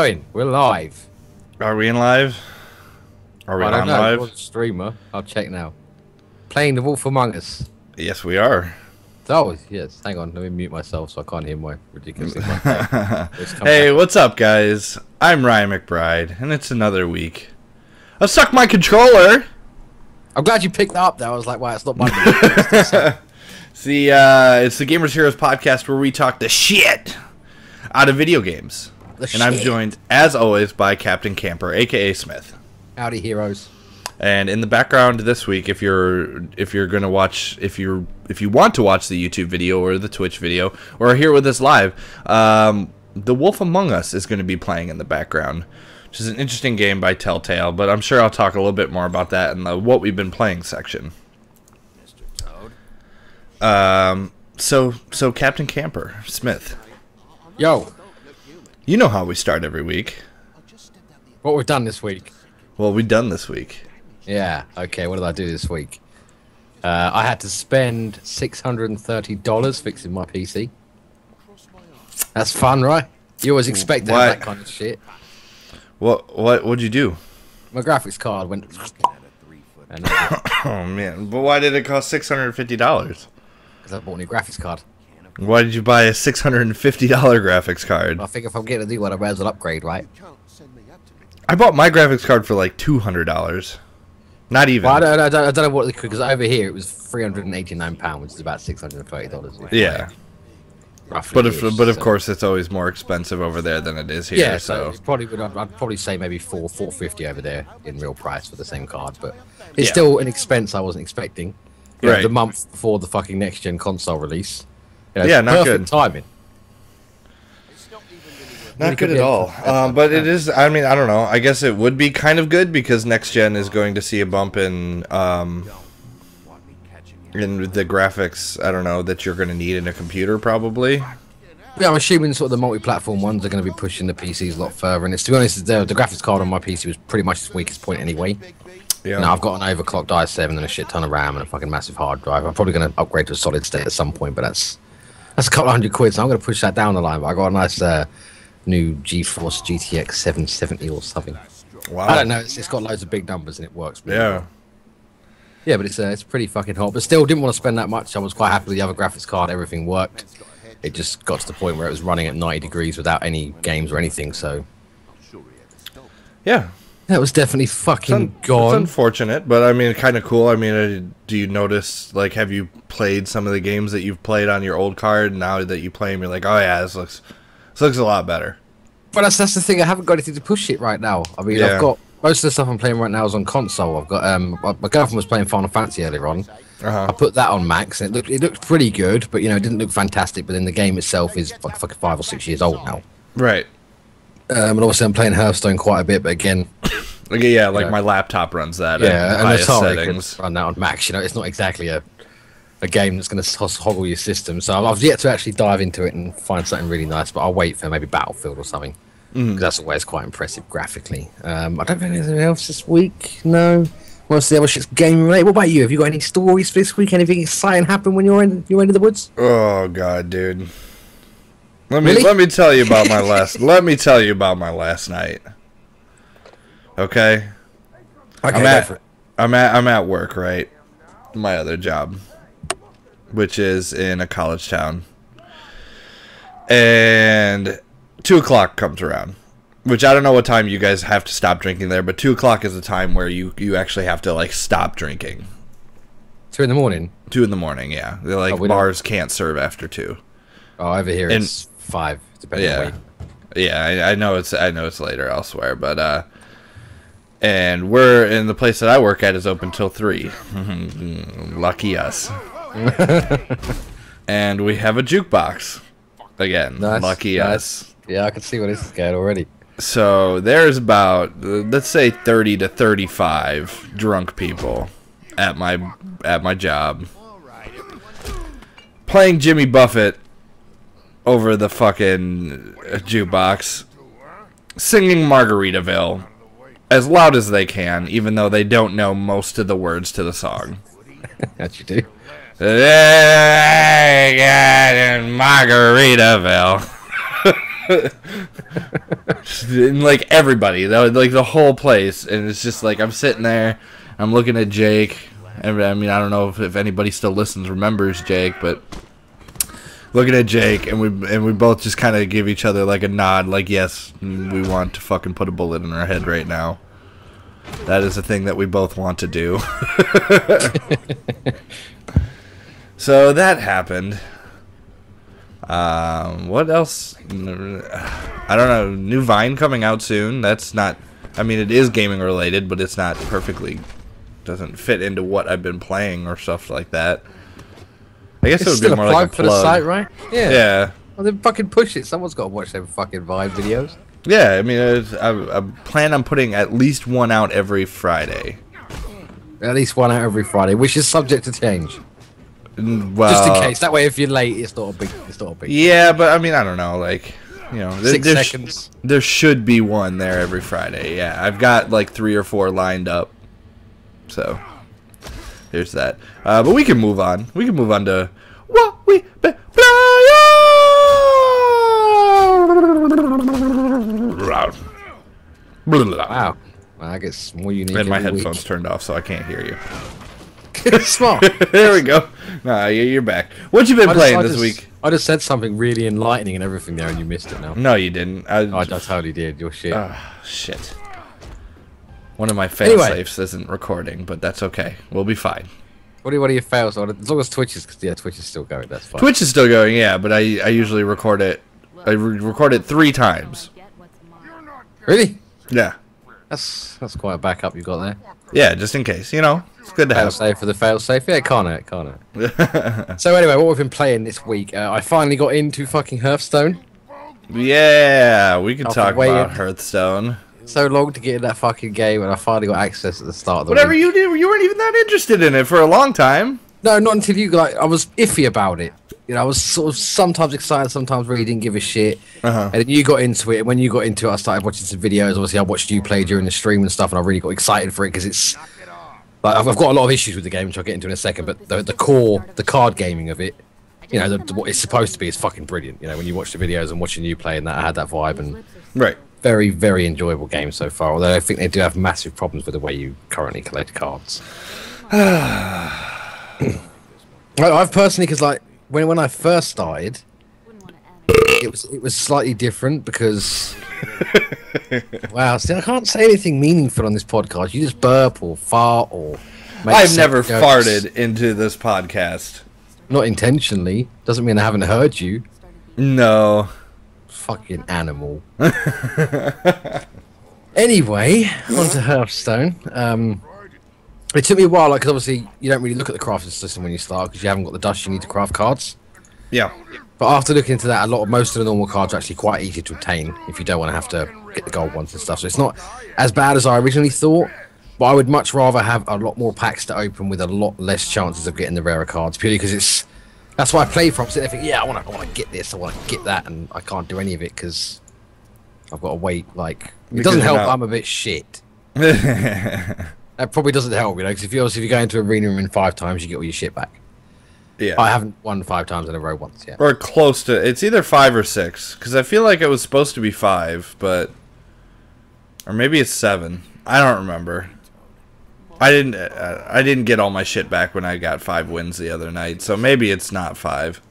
going? We're live. Are we in live? Are we I don't on know. live? You're the streamer. I'll check now. Playing The Wolf Among Us. Yes, we are. Oh, yes. Hang on. Let me mute myself so I can't hear my ridiculous. Hey, what's up, guys? I'm Ryan McBride, and it's another week. I suck my controller. I'm glad you picked that up there. I was like, wow, it's not my It's the Gamers Heroes podcast where we talk the shit out of video games. I'm joined, as always, by Captain Camper, aka Smith. Howdy, heroes. And in the background this week, if you want to watch the YouTube video or the Twitch video or are here with us live, The Wolf Among Us is going to be playing in the background, which is an interesting game by Telltale. But I'm sure I'll talk a little bit more about that in the what we've been playing section. So Captain Camper Smith, Yo, you know how we start every week. what we've done this week? Well, we've done this week. Yeah. Okay. What did I do this week? I had to spend $630 fixing my PC. That's fun, right? You always expect to have that kind of shit. What'd you do? My graphics card went. And Oh man, but why did it cost $650? because I bought a new graphics card. Why did you buy a $650 graphics card? I think if I'm getting a new one, I might as well upgrade, right? I bought my graphics card for like $200. Not even. Well, I don't know what because over here it was £389, which is about $630. Yeah. Roughly. But of course it's always more expensive over there than it is here. Yeah, so it's probably I'd probably say maybe $450 over there in real price for the same card, but it's still an expense I wasn't expecting. You know, Right. the month before the fucking next gen console release. You know, Yeah, not perfect good. timing. not good at all. But it is. I mean, I don't know. I guess it would be kind of good because next gen is going to see a bump in the graphics. I don't know that you're going to need in a computer probably. Yeah, I'm assuming sort of the multi-platform ones are going to be pushing the PCs a lot further. And it's, to be honest, the graphics card on my PC was pretty much its weakest point anyway. Yeah. Now I've got an overclocked i7 and a shit ton of RAM and a fucking massive hard drive. I'm probably going to upgrade to a solid state at some point, but that's a couple of £100, so I'm going to push that down the line. But I got a nice new GeForce GTX 770 or something. Wow. I don't know. It's got loads of big numbers and it works. Really Yeah. well. Yeah, but it's pretty fucking hot. But still, didn't want to spend that much. I was quite happy with the other graphics card. Everything worked. It just got to the point where it was running at 90 degrees without any games or anything. So Yeah. that was definitely fucking It's gone. unfortunate, but I mean, kind of cool. I mean, do you notice, like, have you played some of the games that you've played on your old card? Now that you play them, you're like, oh yeah, this looks a lot better. But that's the thing. I haven't got anything to push it right now. I mean, Yeah. I've got most of the stuff I'm playing right now is on console. I've got my girlfriend was playing Final Fantasy earlier on. I put that on max, and it looked pretty good, but you know, it didn't look fantastic. But then the game itself is like fucking 5 or 6 years old now. Right. And obviously I'm playing Hearthstone quite a bit, but again, Like, yeah, like Yeah. my laptop runs that yeah, at and highest Atari settings. can run that on max. You know, it's not exactly a game that's going to hoggle your system. So I've yet to actually dive into it and find something really nice. But I'll wait for maybe Battlefield or something. Because that's always quite impressive graphically. I don't think anything else this week. No. What's the other shit's game related? What about you? Have you got any stories for this week? Anything exciting happen when you're in the woods? Oh god, dude. Really? Let me tell you about my last night. Okay? Okay, go for it. I'm at work, right? My other job, which is in a college town. And 2 o'clock comes around, which I don't know what time you guys have to stop drinking there, but 2 o'clock is the time where you actually have to, like, stop drinking. 2 in the morning. 2 in the morning, yeah. They're like, bars can't serve after 2. Oh, over here it's 5, depending on where you... Yeah, I know it's later elsewhere, but and we're in the place that I work at is open till 3. Lucky us. And we have a jukebox. Again, Nice, lucky nice. us. Yeah, I can see where this is going already. So there's about, let's say, 30 to 35 drunk people at my job playing Jimmy Buffett over the fucking jukebox, singing Margaritaville as loud as they can, even though they don't know most of the words to the song. That you do. They got in Margaritaville. And, like, everybody, like the whole place, and it's just like I'm sitting there, I'm looking at Jake. I mean, I don't know if anybody still listens remembers Jake, but looking at Jake, and we both just kind of give each other like a nod, like, yes, we want to fucking put a bullet in our head right now. That is a thing that we both want to do. So that happened. What else? I don't know. New Vine coming out soon. That's not. I mean, it is gaming related, but it's not perfectly. Doesn't fit into what I've been playing or stuff like that. I guess It's it would be more like a for the plug. site, right? Yeah. Yeah. Well, then fucking push it. Someone's got to watch them fucking Vine videos. Yeah. I mean, I plan on putting at least one out every Friday. At least one out every Friday, which is subject to change. Well, Just in case. That way, if you're late, it's not a big. It's not a big. Yeah, but I mean, I don't know. Like, you know, 6 seconds. There should be one there every Friday. Yeah, I've got like 3 or 4 lined up. So there's that. But we can move on. We can move on to what we been playing. Wow. I get more unique. And my every headphones week. turned off, so I can't hear you. Smart. There we go. Nah, you're back. What you been playing this week? I just said something really enlightening and everything there, and you missed it now. No, you didn't. I totally did. Your shit. Shit. One of my fail-safes isn't recording, but that's okay. We'll be fine. What are your fails on? As long as Twitch is, yeah, Twitch is still going. That's fine. Twitch is still going, yeah, but I usually record it. I record it 3 times. Really? Yeah. That's quite a backup you got there. Yeah, just in case. You know, it's good to Fail have. safe for the fail safe. Yeah, can't it? So anyway, what we've been playing this week, I finally got into fucking Hearthstone. Yeah, we can I've talk waited about Hearthstone. So long to get in that fucking game, and I finally got access at the start of the Whatever week. you did, you weren't even that interested in it for a long time. No, not until you I was iffy about it. You know, I was sort of sometimes excited, sometimes really didn't give a shit. And then you got into it, and when you got into it, I started watching some videos. Obviously, I watched you play during the stream and stuff, and I really got excited for it because it's like I've got a lot of issues with the game, which I'll get into in a second. But the core, the card gaming of it, you know, what it's supposed to be is fucking brilliant. You know, when you watch the videos and watching you play, and that I had that vibe, and Right. very, very enjoyable game so far. Although I think they do have massive problems with the way you currently collect cards. I've personally, because like when I first started, it was slightly different because wow, see, I can't say anything meaningful on this podcast. You just burp or fart or make I've never jokes. farted into this podcast. Not intentionally. Doesn't mean I haven't heard you. No. Fucking animal. Anyway, on to Hearthstone. It took me a while, like, because obviously you don't really look at the crafting system when you start because you haven't got the dust you need to craft cards. Yeah. But after looking into that, most of the normal cards are actually quite easy to obtain if you don't want to have to get the gold ones and stuff. So it's not as bad as I originally thought, but I would much rather have a lot more packs to open with a lot less chances of getting the rarer cards, purely because that's why I play from. Sitting there thinking, yeah, I want to get this, I want to get that, and I can't do any of it because I've got to wait. Like, it doesn't help. I'm a bit shit. That probably doesn't help, you know, because if you go into arena and win 5 times, you get all your shit back. Yeah. I haven't won 5 times in a row once yet. Or close to. It's either 5 or 6, because I feel like it was supposed to be 5, but or maybe it's 7. I don't remember. I didn't get all my shit back when I got 5 wins the other night, so maybe it's not 5.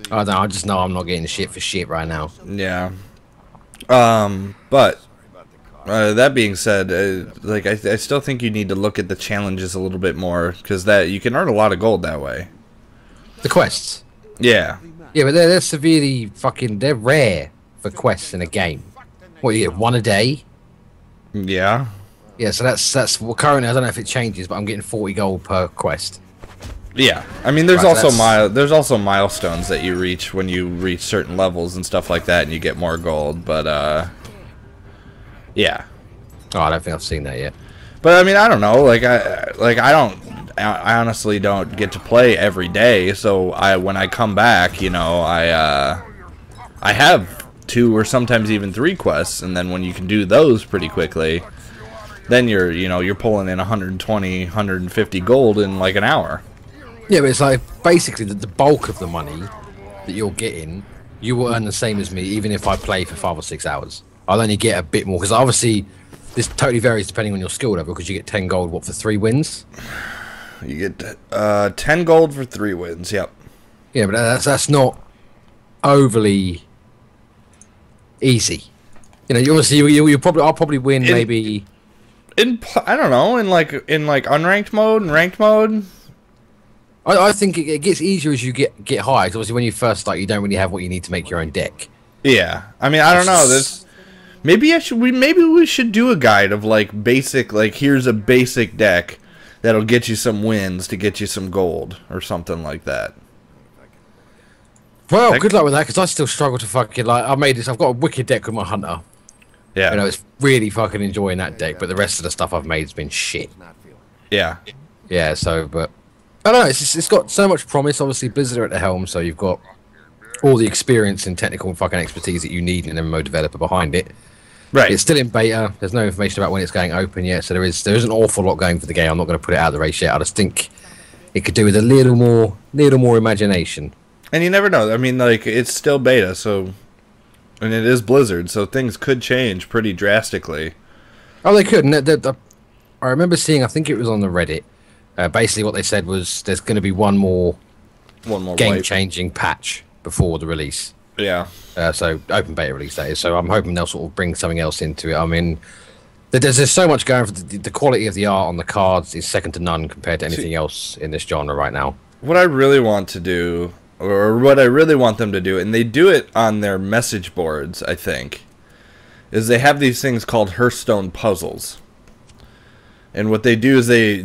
I don't know. I just know I'm not getting shit for shit right now. Yeah. But that being said, like I still think you need to look at the challenges a little bit more because that you can earn a lot of gold that way. The quests. Yeah. Yeah, but they're severely fucking. They're rare for quests in a game. What, you get 1 a day? Yeah. Yeah, so that's well, currently I don't know if it changes, but I'm getting 40 gold per quest. Yeah. I mean, there's Right, so there's also milestones that you reach when you reach certain levels and stuff like that, and you get more gold. But yeah. Oh, I don't think I've seen that yet. But I mean, I don't know. I honestly don't get to play every day. So when I come back, you know, I have 2 or sometimes even 3 quests, and then when you can do those pretty quickly, then you're pulling in 120, 150 gold in like an hour. Yeah, but it's like basically the bulk of the money that you're getting you will earn the same as me, even if I play for 5 or 6 hours. I'll only get a bit more because obviously this totally varies depending on your skill level. Because you get 10 gold, what, for 3 wins? You get 10 gold for 3 wins. Yep. Yeah, but that's not overly easy. You know, obviously I'll probably win maybe. I don't know, in like unranked mode and ranked mode. I think it gets easier as you get higher. Because obviously when you first start, you don't really have what you need to make your own deck. Yeah, I mean, I don't know. Maybe we should do a guide of like basic, like here's a basic deck that'll get you some wins to get you some gold or something like that. Well, good luck with that, because I still struggle to fucking like. I've got a wicked deck with my hunter. Yeah, you know, it's really fucking enjoying that deck, but the rest of the stuff I've made has been shit. Yeah, yeah. So, but I don't know. It's got so much promise. Obviously, Blizzard are at the helm, so you've got all the experience and technical fucking expertise that you need in an MMO developer behind it. Right. It's still in beta. There's no information about when it's going open yet, so there is an awful lot going for the game. I'm not going to put it out of the race yet. I just think it could do with a little more imagination. And you never know. I mean, like, it's still beta, so, and it is Blizzard, so things could change pretty drastically. Oh, they could. And I remember seeing, I think it was on the Reddit. Basically, what they said was there's going to be one more game-changing patch before the release. Yeah. So open beta release, that is. So I'm hoping they'll sort of bring something else into it. I mean, there's so much going for the quality of the art on the cards is second to none compared to anything else in this genre right now. What I really want to do, or what I really want them to do, and they do it on their message boards, I think, is they have these things called Hearthstone puzzles. And what they do is they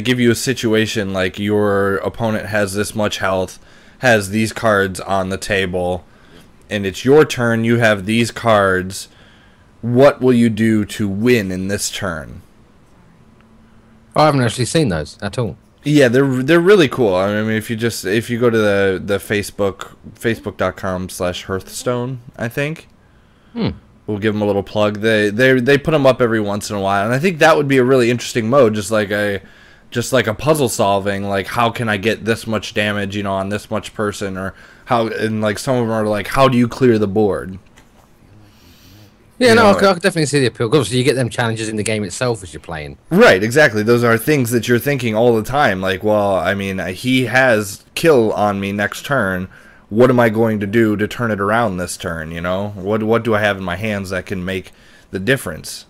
give you a situation like your opponent has this much health, has these cards on the table, and it's your turn, you have these cards. What will you do to win in this turn? I haven't actually seen those at all. Yeah, they're really cool. I mean, if you go to the facebook.com/Hearthstone, I think. We'll give them a little plug. They put them up every once in a while, and I think that would be a really interesting mode, just like a puzzle solving. Like, how can I get this much damage, you know, on this much person, or how? And like some of them are like, how do you clear the board? Yeah, I could definitely see the appeal. Obviously, you get them challenges in the game itself as you're playing. Right, exactly. Those are things that you're thinking all the time. Like, well, I mean, he has kill on me next turn. What am I going to do to turn it around this turn, you know? What do I have in my hands that can make the difference?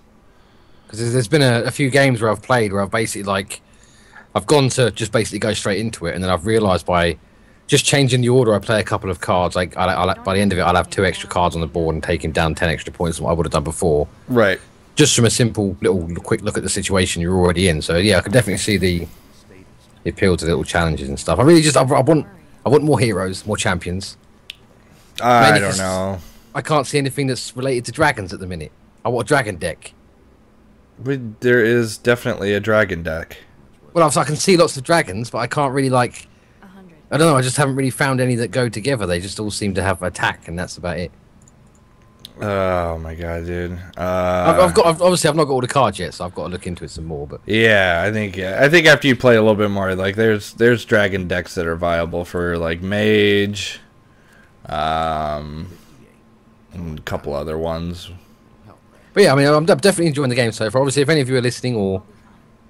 Because there's been a few games where I've played where I've basically, like, I've gone to just basically go straight into it, and then I've realised by just changing the order I play a couple of cards, like, by the end of it, I'll have 2 extra cards on the board and taking down 10 extra points than what I would have done before. Right. Just from a simple little quick look at the situation you're already in. So, yeah, I can definitely see the appeal to the little challenges and stuff. I really just, I want more heroes, more champions. I don't know. I can't see anything that's related to dragons at the minute. I want a dragon deck. But there is definitely a dragon deck. Well, I can see lots of dragons, but I can't really, like... I don't know, I just haven't really found any that go together. They just all seem to have attack, and that's about it. Oh my god, dude. Obviously I've not got all the cards yet, so I've got to look into it some more. But yeah, I think after you play a little bit more, like there's dragon decks that are viable for like mage, and a couple other ones. But yeah, I mean, I'm definitely enjoying the game so far. Obviously, if any of you are listening or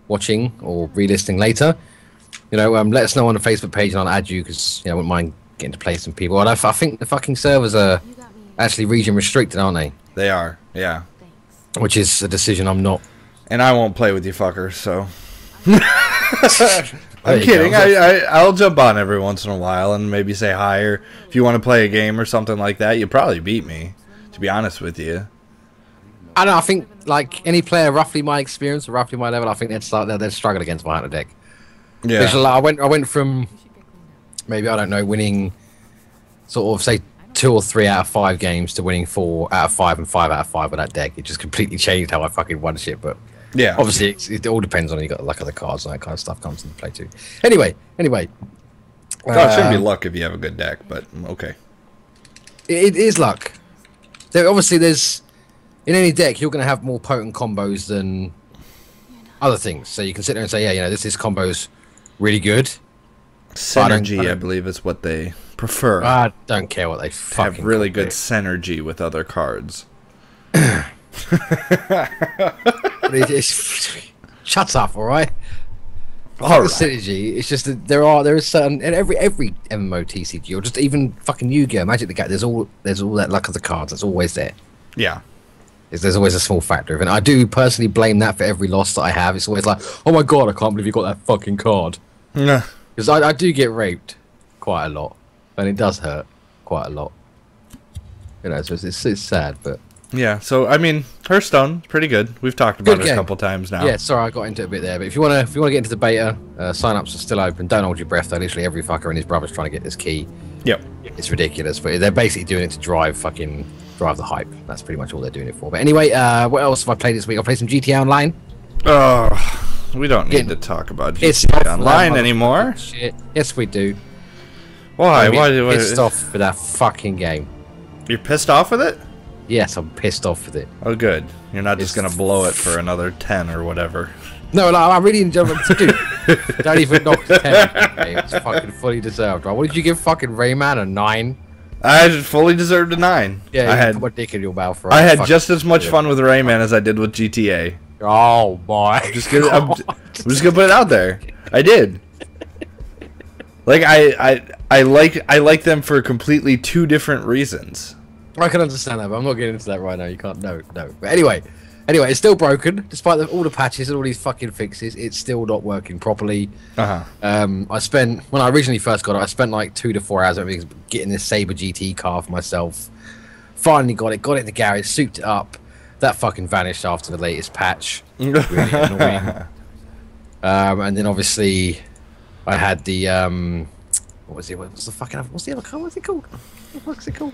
watching or re-listening later, you know, let us know on the Facebook page and I'll add you, because, you know, I wouldn't mind getting to play some people. And I think the fucking servers are actually region restricted, aren't they? They are, yeah. Which is a decision I'm not. And I won't play with you fuckers, so. I'm kidding. I'll jump on every once in a while and maybe say hi, or if you want to play a game or something like that, you'll probably beat me, to be honest with you. I don't know, I think, like, any player roughly my experience or roughly my level, I think they'd struggle against my hunter deck. Yeah. I went from maybe, I don't know, winning sort of, say, 2 or 3 out of 5 games to winning 4 out of 5 and 5 out of 5 with that deck. It just completely changed how I fucking won shit. But yeah, obviously it all depends on you got luck of the cards and that kind of stuff comes into play too. Anyway, it shouldn't be luck if you have a good deck, but okay. It is luck. Obviously, there's in any deck you're going to have more potent combos than other things. So you can sit there and say, yeah, you know, this combo's really good, Synergy, I believe, is what they prefer. I don't care what they fucking have really good synergy with other cards. Shut up, all right? All right. Synergy. It's just that there is certain in every MMOTCG or just even fucking Yu-Gi-Oh, Magic the Gathering. There's all that luck of the cards. That's always there. Yeah. There's always a small factor of it. And I do personally blame that for every loss that I have. It's always like, oh my god, I can't believe you got that fucking card. Yeah. Because I do get raped quite a lot, and it does hurt quite a lot. You know, so it's sad, but yeah. So I mean, Hearthstone, pretty good. We've talked about it a couple times now. Yeah, sorry, I got into it a bit there. But if you wanna get into the beta, sign-ups are still open. Don't hold your breath though. Literally every fucker and his brother's trying to get this key. Yep. It's ridiculous, but they're basically doing it to drive the hype. That's pretty much all they're doing it for. But anyway, what else have I played this week? I played some GTA Online. Oh, we don't need to talk about GTA Online anymore. Shit. Yes, we do. Why? Why? Pissed off with that fucking game. You're pissed off with it? Yes, I'm pissed off with it. Oh, good. You're not just gonna blow it for another 10 or whatever. No, I really enjoy it. Dude, don't even knock the 10. It's fucking fully deserved, right? What did you give fucking Rayman, a 9? I fully desered a 9. Yeah, I had put my dick in your mouth. I had just as much fun with Rayman as I did with GTA. Oh my! I'm just gonna put it out there. I did. Like I like them for completely two different reasons. I can understand that, but I'm not getting into that right now. You can't. No. But anyway, it's still broken despite all the patches and all these fucking fixes. It's still not working properly. I spent when I originally first got it, I spent like 2 to 4 hours getting this Sabre GT car for myself. Finally got it in the garage, souped it up. That fucking vanished after the latest patch. Really annoying. And then obviously I had the what's the other car? What's it called? What's it called?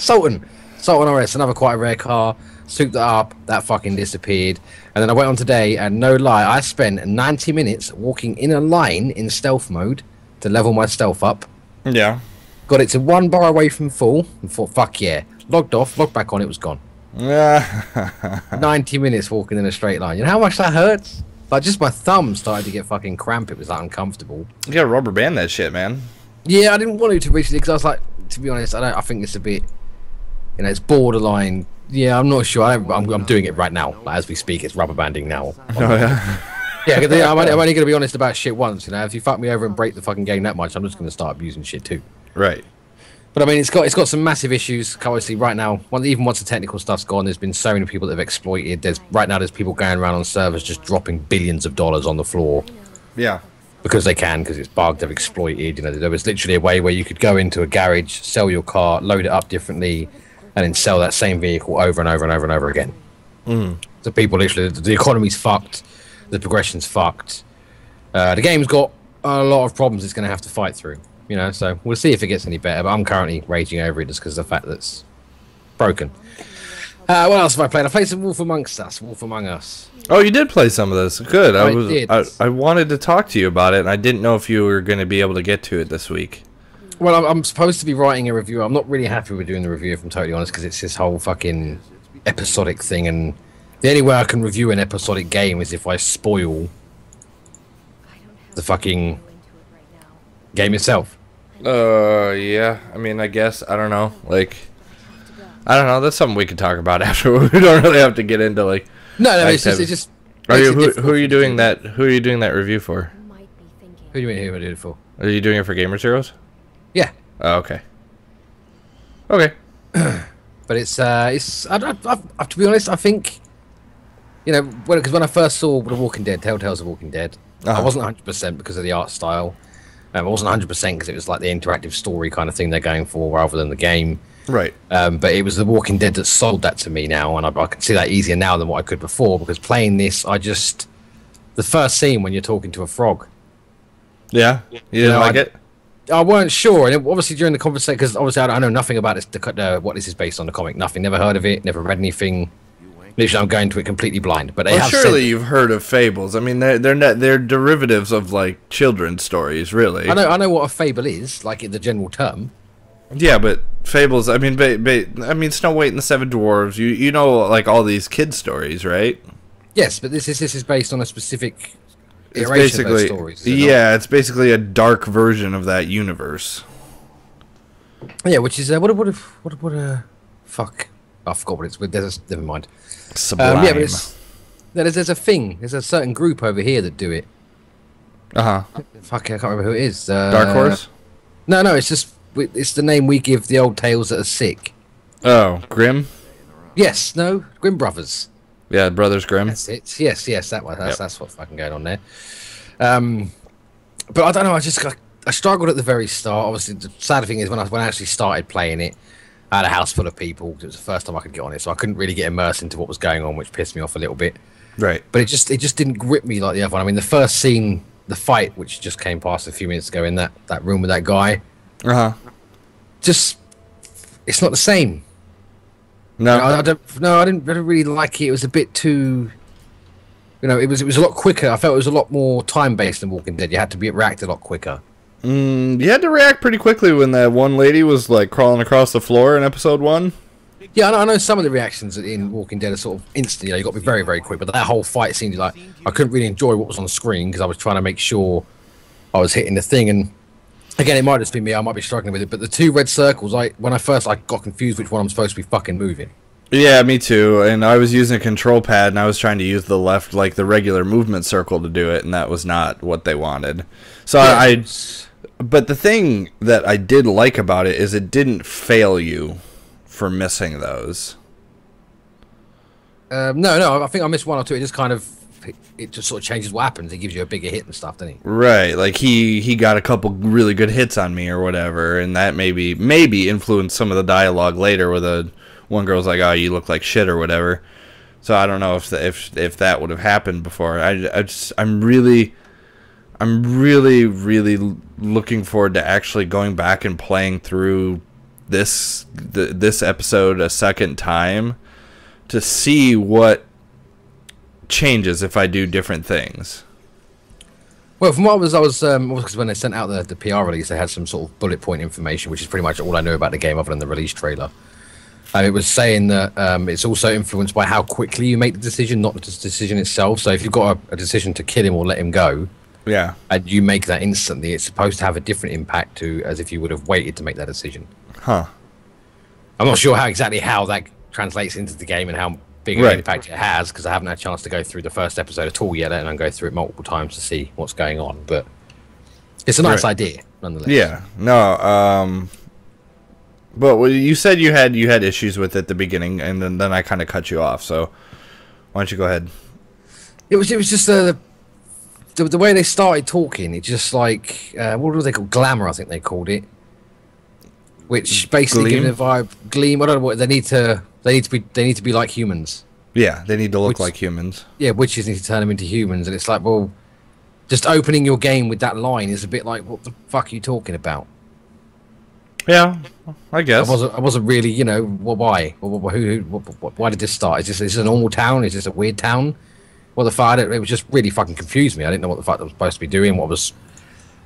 Sultan RS, another quite a rare car. Souped it up, that fucking disappeared. And then I went on today, and no lie, I spent 90 minutes walking in a line in stealth mode to level my stealth up. Yeah. Got it to 1 bar away from full, and thought, fuck yeah. Logged off, logged back on, it was gone. 90 minutes walking in a straight line. You know how much that hurts? Like, just my thumb started to get fucking cramp. It was like uncomfortable. You gotta rubber band that shit, man. Yeah, I didn't want to recently because I was like, to be honest, I think it's a bit, you know, it's borderline. Yeah, I'm not sure. I'm doing it right now. Like, as we speak, it's rubber banding now. Oh, yeah? Yeah, I'm only going to be honest about shit once, you know. If you fuck me over and break the fucking game that much, I'm just going to start abusing shit too. Right. But I mean, it's got some massive issues. Obviously, right now, even once the technical stuff's gone, there's been so many people that have exploited. There's people going around on servers just dropping billions of dollars on the floor. Yeah. Because they can, because it's bugged, they've exploited. You know, there was literally a way where you could go into a garage, sell your car, load it up differently, and then sell that same vehicle over and over and over and over again. So people literally, the economy's fucked, the progression's fucked. The game's got a lot of problems it's going to have to fight through. You know, so we'll see if it gets any better. But I'm currently raging over it just because of the fact that it's broken. What else have I played? I played some Wolf Among Us. Oh, you did play some of this. Good. I did. I wanted to talk to you about it, and I didn't know if you were going to be able to get to it this week. Well, I'm supposed to be writing a review. I'm not really happy with doing the review, if I'm totally honest, because it's this whole fucking episodic thing, and the only way I can review an episodic game is if I spoil the fucking game itself. Yeah. I mean, I guess, I don't know. Like, I don't know. That's something we could talk about after. We don't really have to get into like. No, it's just. Who are you doing that? Who are you doing that review for? Who do you mean? Who am I doing it for? Are you doing it for Gamer Zeros? Yeah. Oh, okay. Okay. But it's to be honest, I think, you know, because when I first saw The Walking Dead, Telltale's The Walking Dead, I wasn't 100% because of the art style. I wasn't 100% because it was like the interactive story kind of thing they're going for rather than the game. Right. But it was The Walking Dead that sold that to me now, and I can see that easier now than what I could before, because playing this, the first scene when you're talking to a frog. Yeah? You didn't like it? I weren't sure, and obviously during the conversation, because obviously I know nothing about this, what this is based on, the comic, nothing, never heard of it, never read anything. Literally, I'm going to it completely blind. But surely you've heard of fables. I mean, they're derivatives of like children's stories, really. I know what a fable is, like in the general term. Yeah, but fables. I mean, I mean, Snow White and the Seven Dwarves. You know, like all these kid stories, right? Yes, but this is based on a specific it's iteration of those basically stories, is it not? yeah, it's basically a dark version of that universe. Yeah, which is fuck. I forgot what it's with. Never mind. Sublime. Yeah, but there's a thing. There's a certain group over here that do it. Fuck, I can't remember who it is. Dark Horse? No, it's the name we give the old tales that are sick. Oh, Grimm? Yes, no, Grimm Brothers. Yeah, Brothers Grimm. That's it. Yes, that one. That's what's fucking going on there. But I don't know. I struggled at the very start. Obviously, the sad thing is when I actually started playing it, I had a house full of people. It was the first time I could get on it, so I couldn't really get immersed into what was going on, which pissed me off a little bit. Right. But it just didn't grip me like the other one. I mean, the first scene, the fight, which just came past a few minutes ago in that room with that guy, just it's not the same. No, I didn't really like it. It was a bit too, it was a lot quicker. I felt it was a lot more time based than Walking Dead. You had to react a lot quicker. You had to react pretty quickly when that one lady was like crawling across the floor in episode 1. Yeah, I know some of the reactions in Walking Dead are sort of instant. You got to be very, very quick. But that whole fight seemed like I couldn't really enjoy what was on screen because I was trying to make sure I was hitting the thing. And again, it might just be me. I might be struggling with it. But the 2 red circles, when I got confused which one I'm supposed to be fucking moving. Yeah, me too. And I was using a control pad, and I was trying to use the left, like the regular movement circle to do it, and that was not what they wanted. So yeah. But the thing that I did like about it is it didn't fail you for missing those. No, I think I missed 1 or 2. It just sort of changes what happens. It gives you a bigger hit and stuff, doesn't it? Right, like he got a couple really good hits on me or whatever, and that maybe influenced some of the dialogue later where one girl's like, "Oh, you look like shit" or whatever. So I don't know if that would have happened before. I'm really looking forward to actually going back and playing through this episode a second time to see what changes if I do different things. Well, from what I was because when they sent out the PR release, they had some sort of bullet point information, which is pretty much all I know about the game other than the release trailer. And it was saying that it's also influenced by how quickly you make the decision, not the decision itself. So if you've got a decision to kill him or let him go, yeah, and you make that instantly, it's supposed to have a different impact to as if you would have waited to make that decision. Huh. I'm not sure exactly how that translates into the game and how big an impact it has, because I haven't had a chance to go through the first episode at all yet, and I go through it multiple times to see what's going on. But it's a nice idea, nonetheless. Yeah. No. But you said you had issues with it at the beginning, and then I kind of cut you off. So why don't you go ahead? It was just the way they started talking. It just like what do they call glamour? I think they called it, which basically gives the vibe gleam. I don't know what they need to be like humans. Yeah, they need to look like humans. Yeah, witches need to turn them into humans, and it's like, well, just opening your game with that line is a bit like, what the fuck are you talking about? Yeah, I guess. I wasn't really, why? Why did this start? Is this a normal town? Is this a weird town? Well, the fuck, it was just really fucking confused me. I didn't know what the fuck I was supposed to be doing. I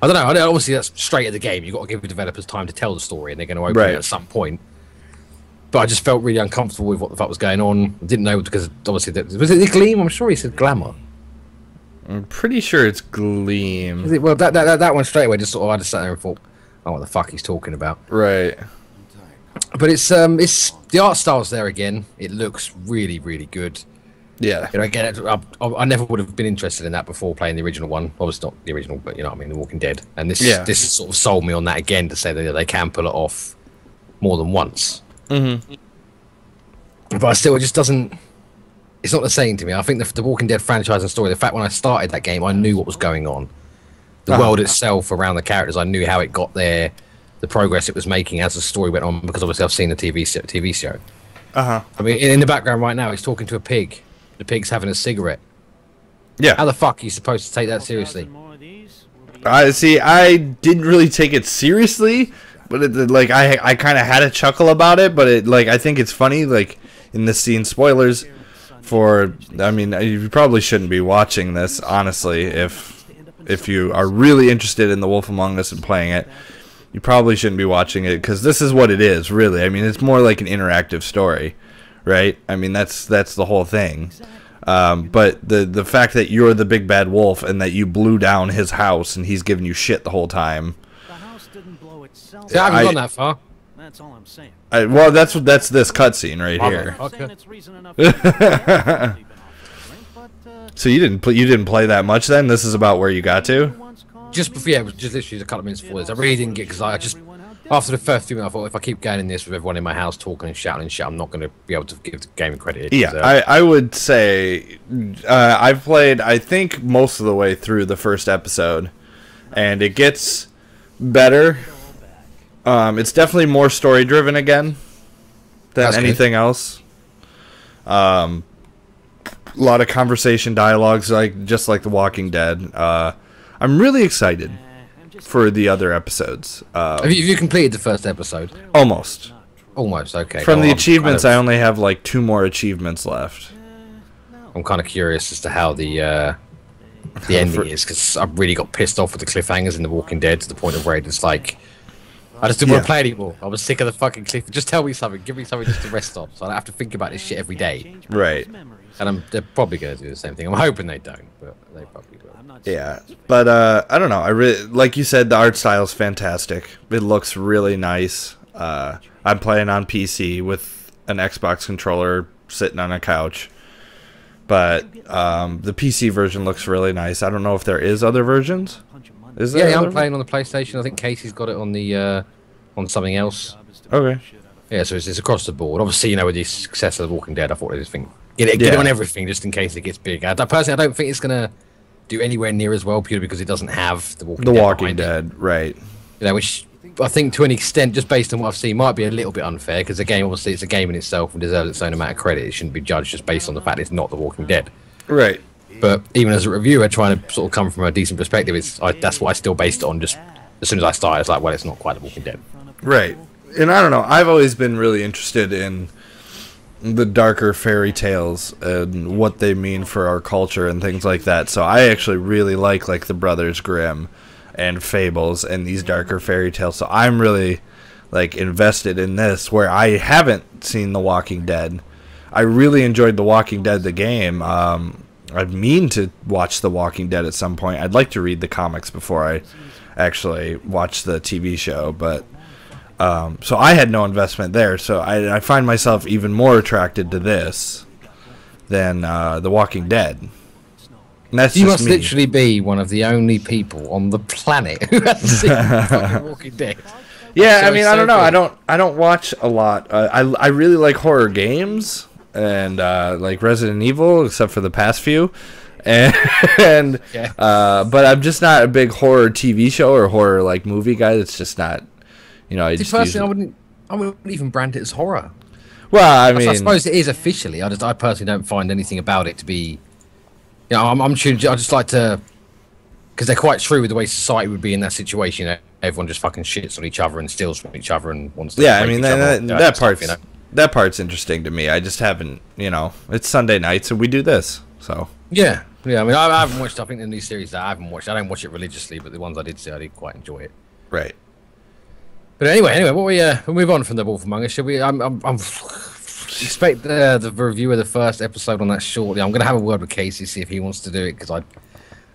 don't know. Obviously, that's straight at the game. You've got to give the developers time to tell the story, and they're going to open it at some point. But I just felt really uncomfortable with what the fuck was going on. I didn't know because obviously, was it the Gleam? I'm sure he said Glamour. I'm pretty sure it's Gleam. Is it? Well, that one straight away just sort of I just sat there and thought, oh, what the fuck he's talking about. Right. But it's the art style's there again. It looks really, really good. Yeah. Again, I never would have been interested in that before playing the original one. Obviously not the original, but The Walking Dead. And this sort of sold me on that again to say that they can pull it off more than once. Mm-hmm. But still, it just doesn't. It's not the same to me. I think the Walking Dead franchise and story. The fact when I started that game, I knew what was going on. The world itself around the characters, I knew how it got there, the progress it was making as the story went on. Because obviously I've seen the TV show. I mean, in the background right now, he's talking to a pig. The pig's having a cigarette. Yeah. How the fuck are you supposed to take that seriously? I didn't really take it seriously, but I kind of had a chuckle about it. But I think it's funny. Like in this scene, spoilers for. I mean, you probably shouldn't be watching this, honestly. If you are really interested in The Wolf Among Us and playing it, you probably shouldn't be watching it because this is what it is. Really, I mean, it's more like an interactive story. Right? I mean, that's the whole thing. But the fact that you're the big bad wolf and that you blew down his house and he's giving you shit the whole time. The house didn't blow itself. Yeah, I haven't gone that far. That's all I'm saying. Well, that's this cutscene right here. Okay. So you didn't play that much then? This is about where you got to? Just before, yeah, it was just literally a couple of minutes before this. I really didn't get, because I just, after the first few minutes, I thought if I keep going in this with everyone in my house talking and shouting and shit, I'm not going to be able to give the game credit. Yeah, I would say I've played, I think, most of the way through the first episode, and it gets better. It's definitely more story-driven again than anything else. A lot of conversation dialogues, just like The Walking Dead. I'm really excited for the other episodes. Have you completed the first episode? Almost. Almost, okay. From the achievements, I only have like 2 more achievements left. I'm kind of curious as to how the ending is, because I really got pissed off with the cliffhangers in The Walking Dead to the point of where it's like, I just didn't want to play anymore. I was sick of the fucking cliff. Just tell me something. Give me something just to rest on, so I don't have to think about this shit every day. Right. And they're probably going to do the same thing. I'm hoping they don't, but they probably will. Yeah, but I don't know. I really, like you said, the art style is fantastic. It looks really nice. I'm playing on PC with an Xbox controller sitting on a couch, but the PC version looks really nice. I don't know if there is other versions. Is there? Yeah, I'm playing on the PlayStation. I think Casey's got it on the on something else. Okay. Yeah, so it's across the board. Obviously, you know, with the success of The Walking Dead, I thought they just think get it on everything just in case it gets big. Personally, I don't think it's gonna do anywhere near as well, purely because it doesn't have The Walking Dead. Right. You know, which I think to an extent, just based on what I've seen, might be a little bit unfair, because the game, obviously, it's a game in itself and deserves its own amount of credit. It shouldn't be judged just based on the fact it's not The Walking Dead. Right. But even as a reviewer, trying to sort of come from a decent perspective, that's what I still based it on. Just as soon as I started, it's like, well, it's not quite The Walking Dead. Right. And I don't know. I've always been really interested in the darker fairy tales and what they mean for our culture and things like that. So I actually really like the Brothers Grimm and Fables and these darker fairy tales. So I'm really invested in this, where I haven't seen The Walking Dead. I really enjoyed The Walking Dead, the game. I'd mean to watch The Walking Dead at some point. I'd like to read the comics before I actually watch the TV show, but so I had no investment there. So I find myself even more attracted to this than The Walking Dead. And that's you just must me. literally be one of the only people on the planet who has seen The Walking Dead. Yeah, So I mean, it's I don't so know. good. I don't watch a lot. I really like horror games and like Resident Evil, except for the past few. And Yeah. but I'm just not a big horror TV show or horror movie guy. It's just not, I just Personally, I wouldn't even brand it as horror. well, I I mean, suppose it is officially. I personally don't find anything about it to be. I'm tuned. I just like to, because they're quite true with the way society would be in that situation. Everyone just fucking shits on each other and steals from each other and wants to. yeah, I rape mean each other, that stuff, part's that part's interesting to me. I just haven't, it's Sunday nights and we do this, so. Yeah. I mean, I haven't watched. I think the new series that I haven't watched. I don't watch it religiously, but the ones I did see, I did quite enjoy it. Right. But anyway, what we'll move on from The Wolf Among Us. Shall we? I'm expect the review of the first episode on that shortly. I'm going to have a word with Casey, see if he wants to do it, because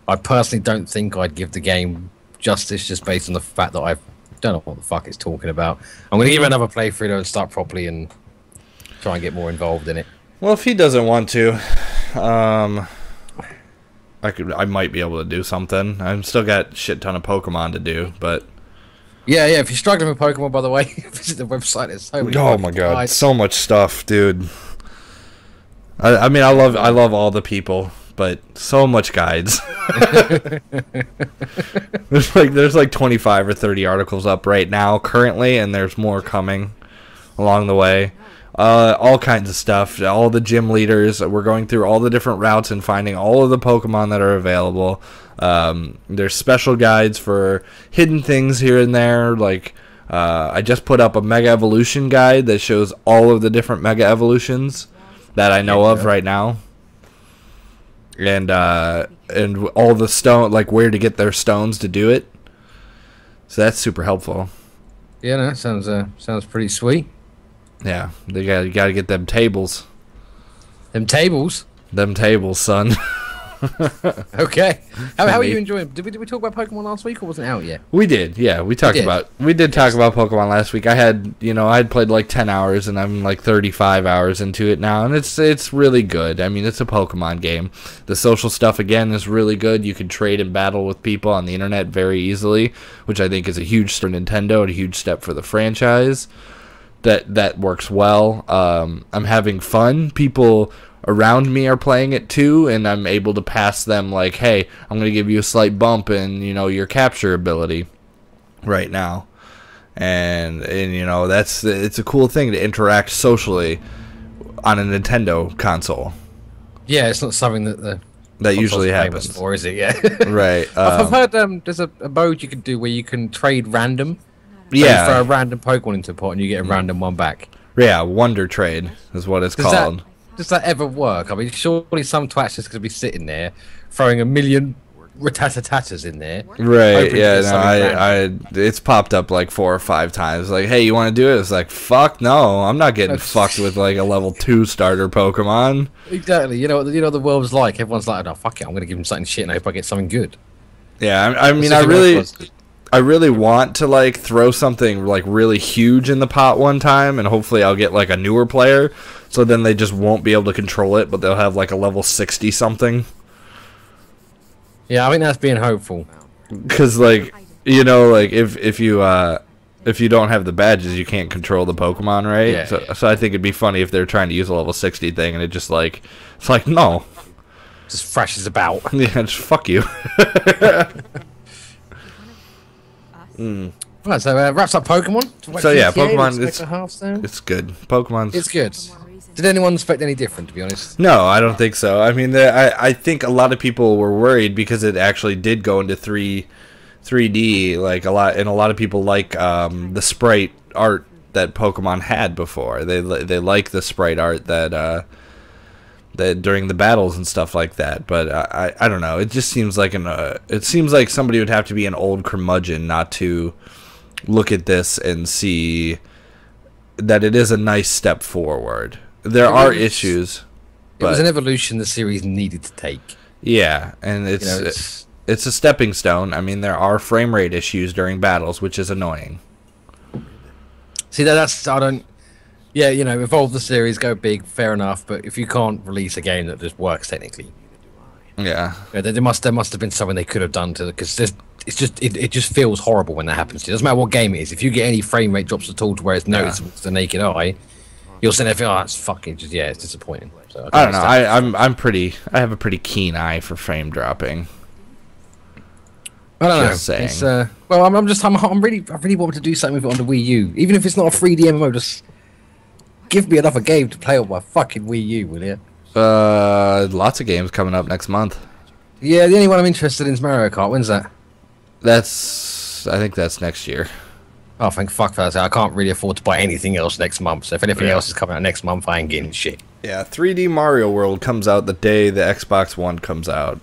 I personally don't think I'd give the game justice just based on the fact that I don't know what the fuck it's talking about. I'm going to give it another playthrough to start properly and try and get more involved in it. Well, if he doesn't want to, I might be able to do something. I've still got a shit ton of Pokemon to do, but. Yeah. If you're struggling with Pokemon, by the way, visit the website. There's so many. Oh my god, guides. so much stuff, dude. I mean, I love all the people, but so much guides. there's like 25 or 30 articles up right now currently, and there's more coming along the way. All kinds of stuff. All the gym leaders. We're going through all the different routes and finding all of the Pokemon that are available. There's special guides for hidden things here and there. I just put up a Mega Evolution guide that shows all of the different Mega Evolutions that I know of right now. And all the stone, where to get their stones to do it. So that's super helpful. Yeah, no, sounds pretty sweet. Yeah, you gotta get them tables. Them tables. Them tables, son. Okay. How are you enjoying? Did we talk about Pokemon last week, or wasn't it out yet? We did, yeah. We did talk about Pokemon last week. I had played like 10 hours, and I'm like 35 hours into it now, and it's really good. I mean, it's a Pokemon game. The social stuff again is really good. You can trade and battle with people on the internet very easily, which I think is a huge step for Nintendo and a huge step for the franchise. That works well. I'm having fun. People around me are playing it too, and I'm able to pass them like, hey, I'm going to give you a slight bump in, your capture ability right now. And it's a cool thing to interact socially on a Nintendo console. Yeah, it's not something that usually happens. For, is it? Yeah. Right. I've heard there's a mode you can do where you can trade random. So yeah. you throw a random Pokemon into a pot and you get a random one back. Yeah, Wonder Trade is what it's called. Does that ever work? I mean, surely some twat's just going to be sitting there throwing a million Rattata-tattas in there. Right, yeah, it's popped up like 4 or 5 times. Like, hey, you want to do it? It's like, fuck no, I'm not getting fucked with like a level 2 starter Pokemon. Exactly, you know the world's like. Everyone's like, oh, fuck it, I'm going to give him something shit and I hope I get something good. Yeah, I mean, I really want to like throw something like really huge in the pot one time, and hopefully I'll get like a newer player, so then they just won't be able to control it, but they'll have like a level 60 something. Yeah, I think that's being hopeful. Because like if you don't have the badges, you can't control the Pokemon, right? Yeah. So I think it'd be funny if they're trying to use a level 60 thing, and it's like no, just thrashes about. Yeah, just fuck you. Right, so wraps up Pokemon. So yeah, Pokemon, it's good. Pokemon's it's good. Did anyone expect any different, to be honest? No, I don't think so. I mean, I think a lot of people were worried because it actually did go into 3D, like a lot of people like the sprite art that Pokemon had before. They like the sprite art that during the battles and stuff like that. But I don't know. It just seems like it seems like somebody would have to be an old curmudgeon not to look at this and see that it is a nice step forward. There are issues, but it was an evolution the series needed to take. Yeah, and it's a stepping stone. I mean, there are frame rate issues during battles, which is annoying. See, that's I don't. Yeah, evolve the series, go big, fair enough. But if you can't release a game that just works technically, yeah, there must have been something they could have done to, because it just feels horrible when that happens. It doesn't matter what game it is. If you get any frame rate drops at all to where it's noticeable to the naked eye, you'll sit there and think, oh, it's fucking it's disappointing. So I don't know. I have a pretty keen eye for frame dropping. I don't know. Saying. It's, well, I really want to do something with it on the Wii U, even if it's not a 3D MMO. Just give me another game to play on my fucking Wii U, will you? Lots of games coming up next month. Yeah, the only one I'm interested in is Mario Kart. When's that? I think that's next year. Oh, thank fuck for that. I can't really afford to buy anything else next month. So if anything else is coming out next month, I ain't getting shit. Yeah, 3D Mario World comes out the day the Xbox One comes out.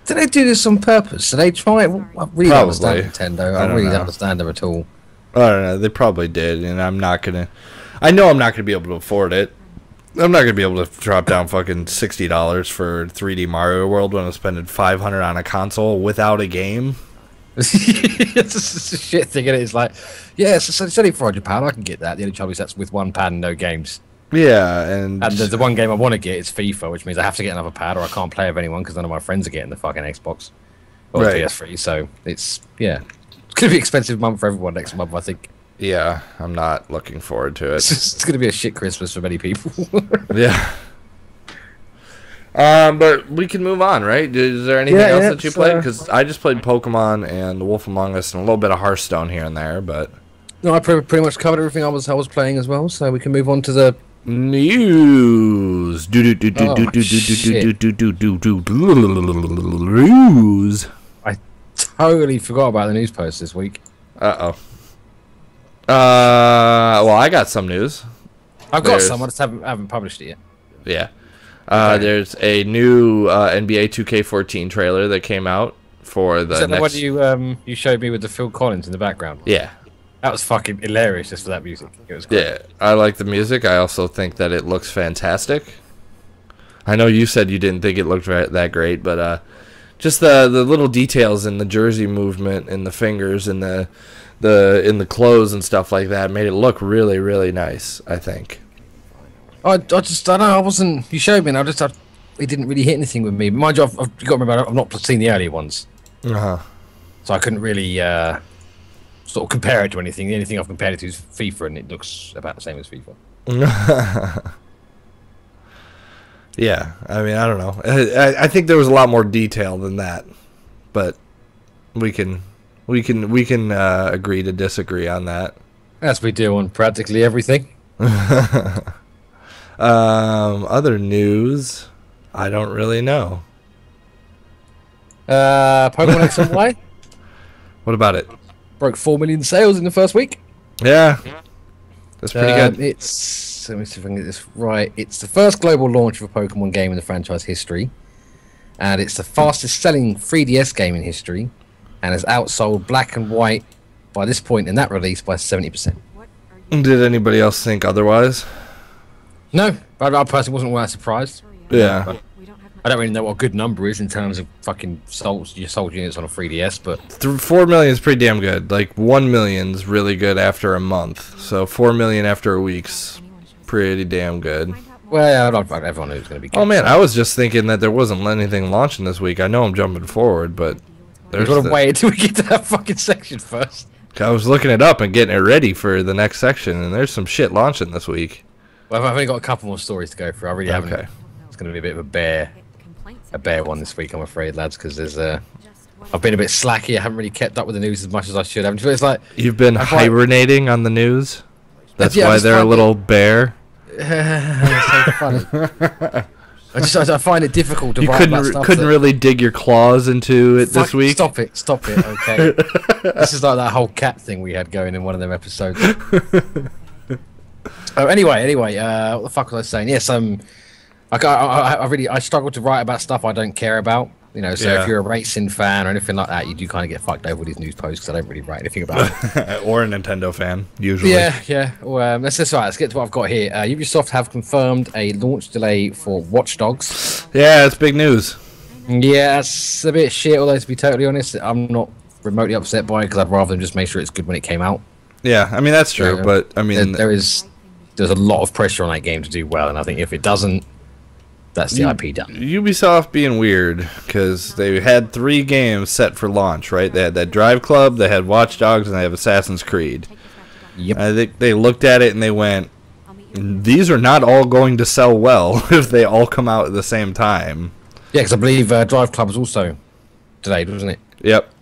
Did they do this on purpose? Did they try it? I really don't understand Nintendo. I really don't understand them at all. I don't know. They probably did, and I know I'm not gonna be able to afford it. I'm not gonna be able to drop down fucking $60 for 3D Mario World when I'm spending $500 on a console without a game. It's just a shit thing, and it's like, yeah, it's only £400. I can get that. The only trouble is that's with one pad and no games. Yeah, and the one game I want to get is FIFA, which means I have to get another pad, or I can't play with anyone because none of my friends are getting the fucking Xbox or PS3. So it's gonna be an expensive month for everyone next month, I think. Yeah, I'm not looking forward to it. It's gonna be a shit Christmas for many people. Yeah. But we can move on, right? Is there anything else that you played? Because I just played Pokemon and The Wolf Among Us and a little bit of Hearthstone here and there, but no, I pretty much covered everything I was playing as well. So we can move on to the news. News. I totally forgot about the news post this week. Well, I got some news. I've got some. I just haven't published it yet. Yeah. There's a new NBA 2K14 trailer that came out for the next... what you showed me with the Phil Collins in the background? Yeah. That was fucking hilarious just for that music. It was great. Yeah, I like the music. I also think that it looks fantastic. I know you said you didn't think it looked that great, but just the little details in the jersey movement and the fingers and the in the clothes and stuff like that made it look really, really nice, I think. I don't know. I wasn't. You showed me, and it didn't really hit anything with me. But mind you, I've got to remember, I've not seen the earlier ones, so I couldn't really sort of compare it to anything. The only thing I've compared it to is FIFA, and it looks about the same as FIFA. Yeah, I mean, I don't know. I think there was a lot more detail than that, but we can agree to disagree on that. As we do on practically everything. Other news, I don't really know. Pokemon X and Y What about it? broke 4 million sales in the first week. Yeah, that's pretty good. Let me see if I can get this right. It's the first global launch of a Pokemon game in the franchise history, and it's the fastest selling 3DS game in history, and has outsold Black and White by this point in that release by 70%. Did anybody else think otherwise? No, I personally wasn't all that surprised. Yeah. I don't really know what a good number is in terms of fucking sold units on a 3DS, but 4 million is pretty damn good. Like 1 million's really good after a month. So 4 million after a week's pretty damn good. well, yeah, I don't think everyone knew it was going to be good. Oh man, I was just thinking that there wasn't anything launching this week. I know I'm jumping forward, but We've got to wait until we get to that fucking section first. I was looking it up and getting it ready for the next section, and there's some shit launching this week. Well, I've only got a couple more stories to go through. I really haven't. Okay. It's going to be a bit of a bear one this week, I'm afraid, lads, because there's I've been a bit slacky. I haven't really kept up with the news as much as I should have. It's like You've been hibernating on the news. That's Yeah, why it's they're a funny. little bare. it's so funny. I find it difficult to You write about stuff couldn't that- really dig your claws into it this Fuck, week. Stop it, okay. This is like that whole cat thing we had going in one of them episodes. Oh, anyway, what the fuck was I saying? Yes, I struggle to write about stuff I don't care about. You know, so Yeah. if you're a racing fan or anything like that, you do kind of get fucked over with these news posts because I don't really write anything about it. Or a Nintendo fan, usually. Yeah. Well, let's get to what I've got here. Ubisoft have confirmed a launch delay for Watch Dogs. Yeah, it's big news. Yeah, that's a bit shit. Although to be totally honest, I'm not remotely upset by it because I'd rather them just make sure it's good when it came out. Yeah, I mean that's true, Yeah. but I mean there's a lot of pressure on that game to do well, and I think if it doesn't, that's the IP done. Ubisoft being weird because they had 3 games set for launch, right? They had that Drive Club, they had Watch Dogs, and they have Assassin's Creed. Yep. I think they looked at it and they went, "These are not all going to sell well if they all come out at the same time." Yeah, because I believe Drive Club was also delayed, wasn't it? Yep.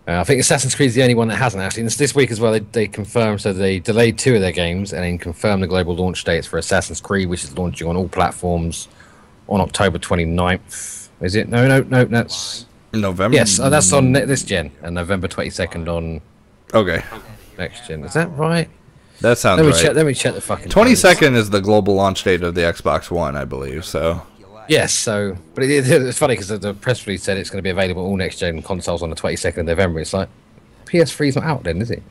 I think Assassin's Creed is the only one that hasn't actually. And this week as well, they confirmed, so they delayed 2 of their games and then confirmed the global launch dates for Assassin's Creed, which is launching on all platforms on October 29th. Is it? No, that's... November. Yes, that's on this gen, and November 22nd on Okay. next gen. Is that right? That sounds right. Let me check the fucking... 22nd is the global launch date of the Xbox One, I believe, so... Yes, so... But it's funny because the press release said it's going to be available all next gen consoles on the 22nd of November. It's like, PS3's not out then, is it?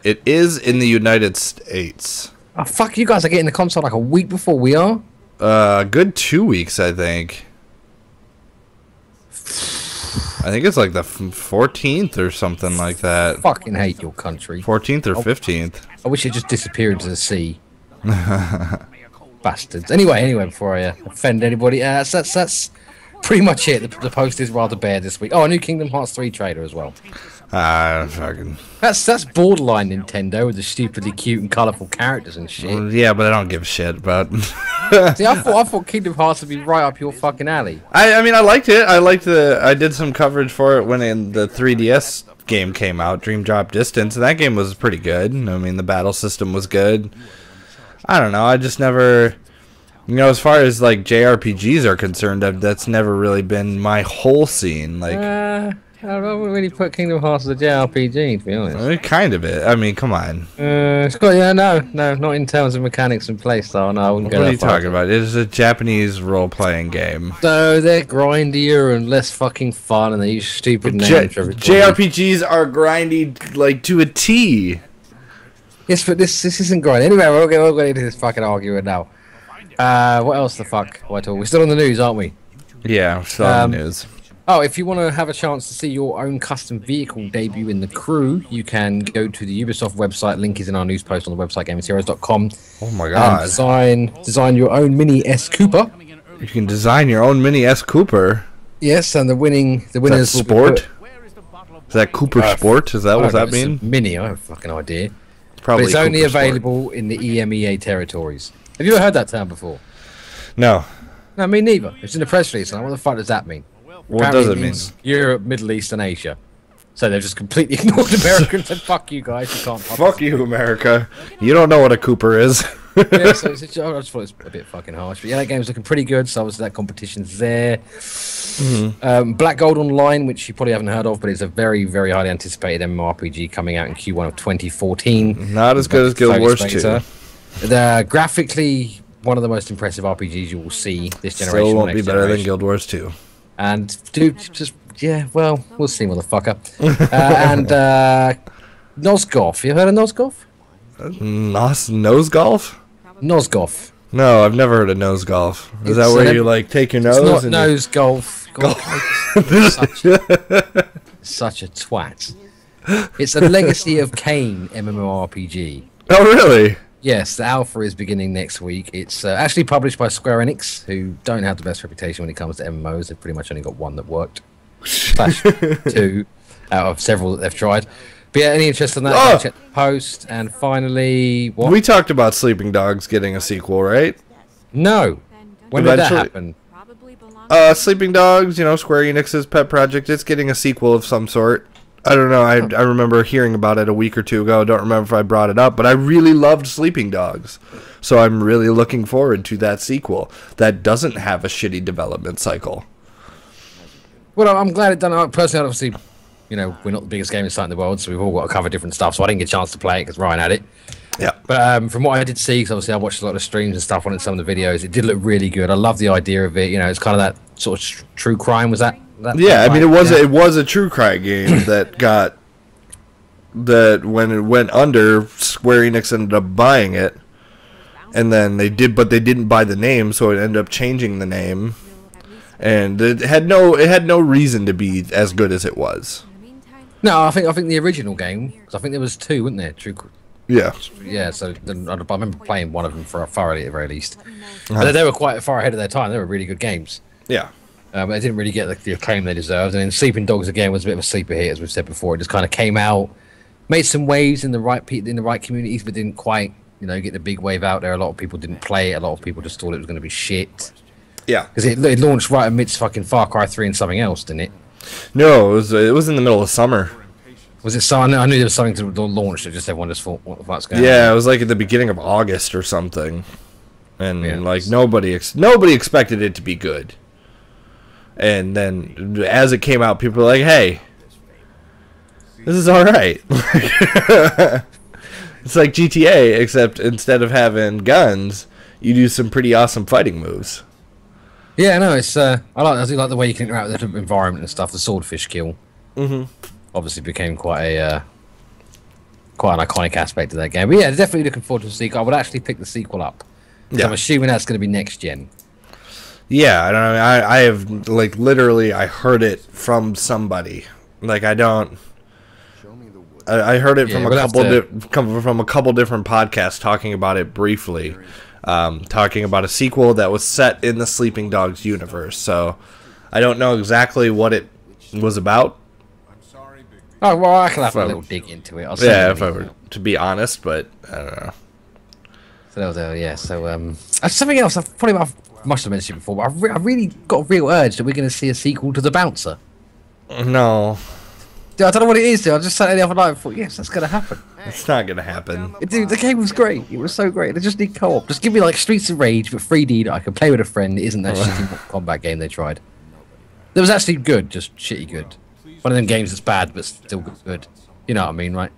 It is in the United States. Oh, fuck, you guys are getting the console like a week before we are? Good 2 weeks, I think. I think it's like the 14th or something like that. Fucking hate your country. 14th or 15th. I wish it just disappeared into the sea. Bastards. Anyway, before I offend anybody, that's pretty much it. The post is rather bare this week. Oh, a new Kingdom Hearts 3 trailer as well. Fucking... That's borderline Nintendo with the stupidly cute and colourful characters and shit. Yeah, but I don't give a shit about... See, I thought Kingdom Hearts would be right up your fucking alley. I mean, I liked it. I did some coverage for it when the 3DS game came out, Dream Drop Distance, and that game was pretty good. I mean, the battle system was good. I don't know, I just never... You know, as far as, like, JRPGs are concerned, that's never really been my whole scene. Like, I don't really put Kingdom Hearts as a JRPG, to be honest. Kind of it. I mean, come on. It's got, no, not in terms of mechanics and playstyle. No, I wouldn't go What are that you far. talking about? It is a Japanese role-playing game. So they're grindier and less fucking fun, and they use stupid names. for everything. JRPGs are grindy, like, to a T. Yes, but this isn't grindy. Anyway, we'll get into this fucking argument now. What else the fuck? We're still on the news, aren't we? Yeah, still on the news. Oh, if you want to have a chance to see your own custom vehicle debut in the Crew, you can go to the Ubisoft website. Link is in our news post on the website, GamersHeroes.com. Oh my god. Design your own Mini S Cooper. You can design your own Mini S Cooper. Yes, and the winners Is that sport? Is that Cooper Sport? Is that what that mean? Mini, I have a fucking idea. Probably but it's only Cooper available Sport. in the EMEA territories. Have you ever heard that term before? No. No, me neither. It's in the press release. And what the fuck does that mean? What does it mean? Europe, Middle East, and Asia. So they've just completely ignored America and said, "Fuck you guys, you can't." Fuck you, America. You don't know what a Cooper is. Yeah, so I just thought it was a bit fucking harsh. But yeah, that game's looking pretty good. So obviously that competition's there. Black Gold Online, which you probably haven't heard of, but it's a very, very highly anticipated MMORPG coming out in Q1 of 2014. Not as good as Guild Wars 2. They're graphically one of the most impressive RPGs you will see this generation. Still won't be better than Guild Wars 2. And dude, just well, we'll see, motherfucker. And Nosgoth. You heard of Nosgoth? Nose golf? Nosgoth. No, I've never heard of nose golf. Is that where you like take your nose? It's not nose golf. Such a twat. It's a Legacy of Kain MMORPG. Oh, really? Yes, the alpha is beginning next week. It's actually published by Square Enix, who don't have the best reputation when it comes to MMOs. They've pretty much only got one that worked. Slash 2 out of several that they've tried. But yeah, any interest in that? Check the post. And finally, what? We talked about Sleeping Dogs getting a sequel, right? No. When did that happen? Sleeping Dogs, you know, Square Enix's pet project, it's getting a sequel of some sort. I don't know. I remember hearing about it a week or two ago. I don't remember if I brought it up, but I really loved Sleeping Dogs. So I'm really looking forward to that sequel that doesn't have a shitty development cycle. Well, I'm glad it done. Personally, obviously, you know, we're not the biggest gaming site in the world, so we've all got to cover different stuff. So I didn't get a chance to play it because Ryan had it. Yeah. But from what I did see, because obviously I watched a lot of streams and stuff on it, some of the videos, it did look really good. I love the idea of it. You know, it's kind of that sort of true crime. Was that yeah, I mean, it was a true crime game that when it went under, Square Enix ended up buying it, and then they didn't buy the name, so it ended up changing the name, and it had no reason to be as good as it was. No, I think the original game, because I think there was 2, weren't there? Yeah. Yeah, so I remember playing one of them thoroughly at the very least. But they were quite far ahead of their time. They were really good games. Yeah. But they didn't really get the acclaim they deserved. And then Sleeping Dogs again was a bit of a sleeper hit, as we've said before. It just kind of came out, made some waves in the right communities, but didn't quite, you know, get the big wave out there. A lot of people didn't play it. A lot of people just thought it was going to be shit. Yeah. Because it launched right amidst fucking Far Cry 3 and something else, didn't it? No, it was in the middle of summer. Was it so? I knew there was something to launch that just everyone just thought, what the fuck's going on? Yeah, it was like at the beginning of August or something. And like nobody expected it to be good. And then as it came out, people were like, "Hey, this is all right." It's like GTA, except instead of having guns, you do some pretty awesome fighting moves. Yeah, no, it's I do like the way you can interact with the environment and stuff. The swordfish kill obviously became quite an iconic aspect of that game. But yeah, definitely looking forward to the sequel. I would actually pick the sequel up. Yeah. I'm assuming that's going to be next gen. Yeah, I don't know. I have like literally I heard it from somebody. Like I heard it from a couple different podcasts talking about it briefly. Talking about a sequel that was set in the Sleeping Dogs universe. So I don't know exactly what it was about. Oh, well, I can have a little dig into it. If I were to be honest, but I don't know. So something else. I must have mentioned it before, but I really got a real urge that we're going to see a sequel to The Bouncer. No. Dude, I don't know what it is, dude. I just sat there the other night and thought, yes, that's going to happen. It's not going to happen. Dude, the game was great. It was so great. They just need co-op. Just give me like Streets of Rage, but 3D that I can play with a friend. It isn't that shitty combat game they tried. That was actually good, just shitty good. One of them games that's bad, but still good. You know what I mean, right?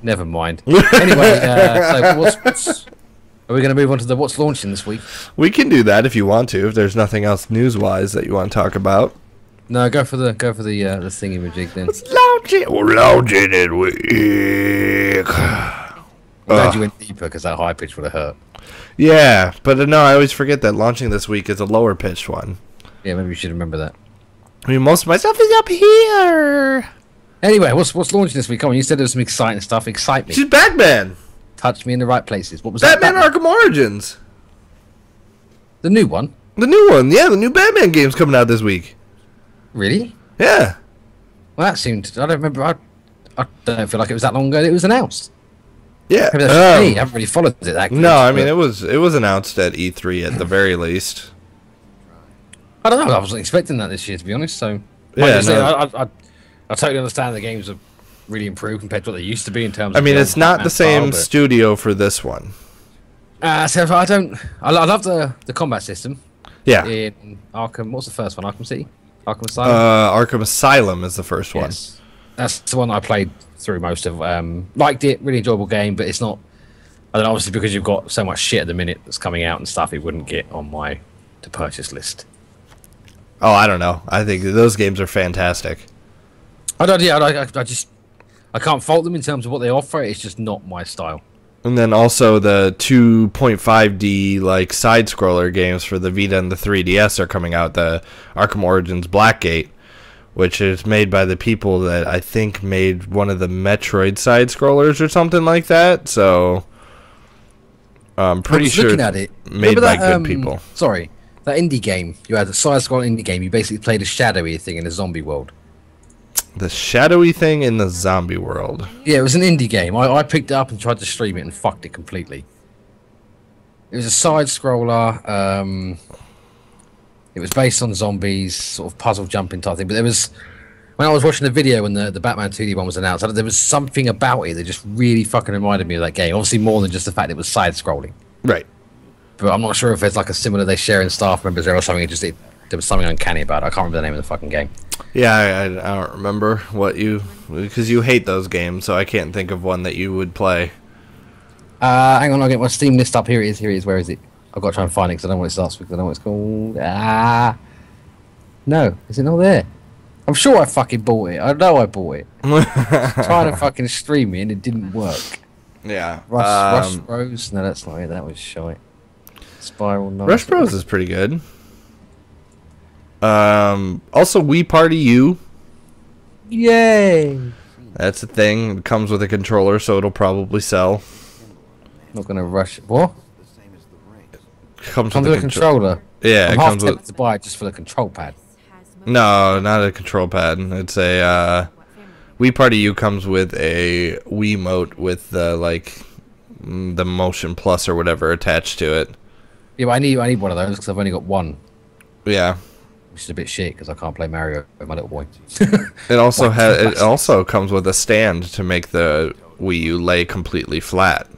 Never mind. Anyway, so are we going to move on to what's launching this week? We can do that if you want to. If there's nothing else news-wise that you want to talk about. No, go for the thingy-majig then. It's launching this week. I'm glad you went deeper because that high pitch would have hurt. Yeah, but no, I always forget that launching this week is a lower pitched one. Yeah, maybe you should remember that. I mean, most of my stuff is up here. Anyway, what's launching this week? Come on, you said there was some exciting stuff. Excite me. She's Batman. Touch me in the right places. What was Batman that? Arkham Origins. The new one? The new one, yeah, the new Batman game's coming out this week. Really? Yeah. Well, that seemed... I don't remember... I don't feel like it was that long ago that it was announced. Yeah. Maybe that's me. I haven't really followed it that good. No, I mean, it was announced at E3 at the very least. I don't know. I wasn't expecting that this year, to be honest, so... Yeah, I totally understand the games have really improved compared to what they used to be in terms of... I mean, it's not the same style, studio for this one. so I don't... I love the combat system. Yeah. In Arkham... What's the first one? Arkham City? Arkham Asylum? Arkham Asylum is the first one. Yes. That's the one I played through most of. Liked it, really enjoyable game, but it's not... I don't know, obviously because you've got so much shit at the minute that's coming out and stuff, it wouldn't get on my to-purchase list. Oh, I don't know. I think those games are fantastic. I can't fault them in terms of what they offer. It's just not my style. And then also the 2.5D like side scroller games for the Vita and the 3DS are coming out. The Arkham Origins Blackgate, which is made by the people that I think made one of the Metroid side scrollers or something like that. So I'm pretty sure looking at it, made by good people. Sorry, that indie game. You had a side-scrolling indie game. You basically played a shadowy thing in a zombie world. The shadowy thing in the zombie world. Yeah, it was an indie game. I picked it up and tried to stream it and fucked it completely. It was a side-scroller. It was based on zombies, sort of puzzle jumping type thing. But there was, when I was watching the video when the Batman 2D one was announced, there was something about it that just really fucking reminded me of that game. Obviously more than just the fact it was side-scrolling. Right. But I'm not sure if it's like a similar they share in staff members there or something. There was something uncanny about it. I can't remember the name of the fucking game. Yeah, I don't remember what you... Because you hate those games, so I can't think of one that you would play. Hang on, I'll get my Steam list up. Here it is. Where is it? I've got to try and find it because I don't know what it starts with. I don't know what it's called. No, is it not there? I'm sure I fucking bought it. I know I bought it. Trying to fucking stream it and it didn't work. Yeah. Rush Bros? No, that's not it. That was shite. Spiral. No, Rush Bros is pretty good. Also, We Party You. Yay! That's a thing. It comes with a controller, so it'll probably sell. Not gonna rush. What? Comes with a controller. Yeah, I'm it half comes with. tempted to buy it just for the control pad. No, not a control pad. It's a We Party You comes with a Wiimote with the the Motion Plus or whatever attached to it. Yeah, but I need one of those because I've only got one. Yeah. Which is a bit shit because I can't play Mario with my little boy. It also comes with a stand to make the Wii U lay completely flat.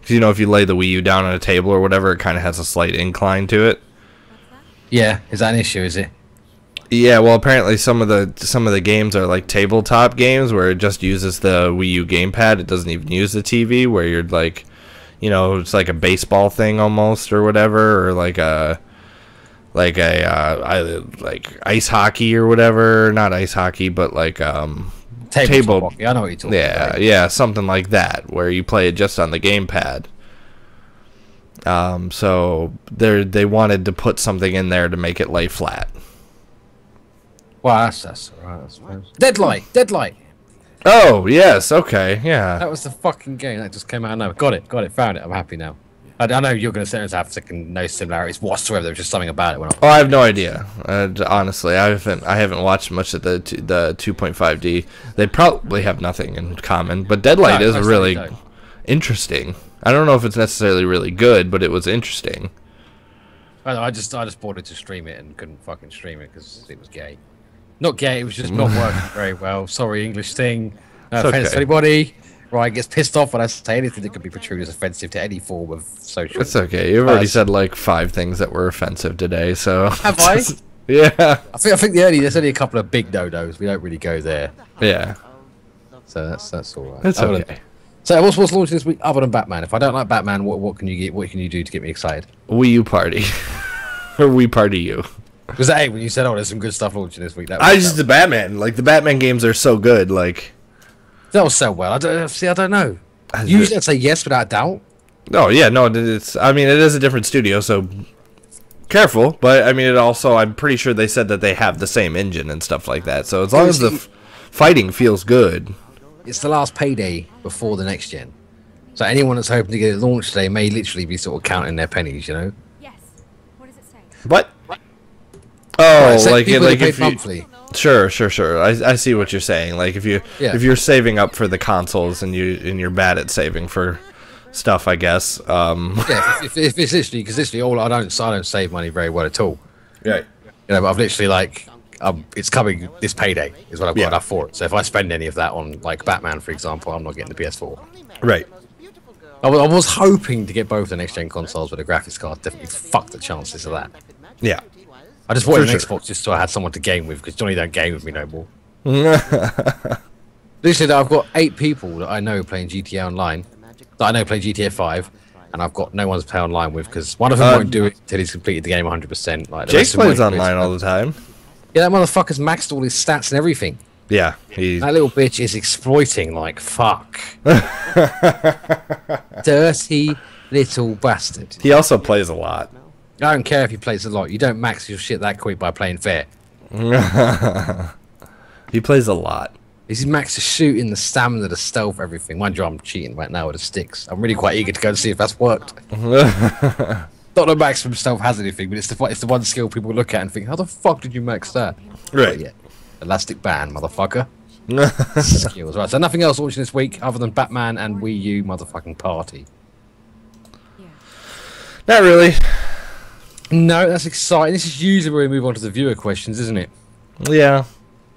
Because if you lay the Wii U down on a table or whatever, it kind of has a slight incline to it. Yeah, is that an issue? Is it? Yeah, well, apparently some of the games are like tabletop games where it just uses the Wii U gamepad. It doesn't even use the TV. Where you're like, it's like a baseball thing almost or whatever, or like ice hockey or whatever. Not ice hockey, but like table hockey. I know what you're talking about. Yeah, something like that where you play it just on the gamepad. So they wanted to put something in there to make it lay flat. Well, that's alright, I suppose. Deadlight. Oh yes, okay, yeah. That was the fucking game that just came out. No, got it, found it. I'm happy now. I know you're going to say have no similarities whatsoever. There's just something about it. Oh, I have no idea. Honestly, I haven't watched much of the 2.5D. They probably have nothing in common. But Deadlight is really interesting. I don't know if it's necessarily really good, but it was interesting. I just bought it to stream it and couldn't fucking stream it because it was gay. Not gay. It was just not working very well. Sorry, English thing. No offense to anybody. Ryan gets pissed off when I say anything that could be portrayed as offensive to any form of social. It's okay. You've already said like 5 things that were offensive today, so. Have I? Yeah. I think there's only a couple of big no-nos. We don't really go there. Yeah. So that's all right. It's okay. So what's launching this week other than Batman? If I don't like Batman, what can you do to get me excited? Wii U Party. Or Wii Party U. Was that when you said, there's some good stuff launching this week? The Batman. Like, the Batman games are so good, like... They'll sell well. I don't know. Usually I'd say yes without doubt. No, yeah, no, it's. I mean, it is a different studio, so careful. But I mean, it also. I'm pretty sure they said that they have the same engine and stuff like that. So as long as the fighting feels good. It's the last payday before the next gen. So anyone that's hoping to get it launched today may literally be sort of counting their pennies, you know? Yes. What does it say? What? Right, Oh, so like people that pay if you. monthly. Sure. I see what you're saying. Like if you're saving up for the consoles and you're bad at saving for stuff, I guess. Yeah, if it's literally because literally I don't save money very well at all. Right. You know, but I've literally like it's coming this payday is what I've got enough for it. So if I spend any of that on like Batman, for example, I'm not getting the PS4. Right. I was hoping to get both the next gen consoles, but the graphics card definitely fucked the chances of that. Yeah. I just wanted For an sure. Xbox just so I had someone to game with because Johnny don't game with me no more. Literally, I've got 8 people that I know playing GTA Online, that I know play GTA 5, and I've got no one to play online with because one of them won't do it until he's completed the game 100%. Like, the Jake rest of them plays won't do it. online all the time. Yeah, that motherfucker's maxed all his stats and everything. Yeah, he. That little bitch is exploiting like fuck. Dirty little bastard. He also plays a lot. I don't care if he plays a lot. You don't max your shit that quick by playing fair. He plays a lot. He's maxed the shooting, the stamina, the stealth, everything. Mind you, I'm cheating right now with the sticks. I'm really quite eager to go and see if that's worked. Not that maximum stealth has anything, but it's the one skill people look at and think, how the fuck did you max that? Right. But yeah. Elastic band, motherfucker. Skills. Right, so nothing else launching this week other than Batman and Wii U motherfucking party. Yeah. Not really. No, that's exciting. This is usually where we move on to the viewer questions, isn't it? Yeah.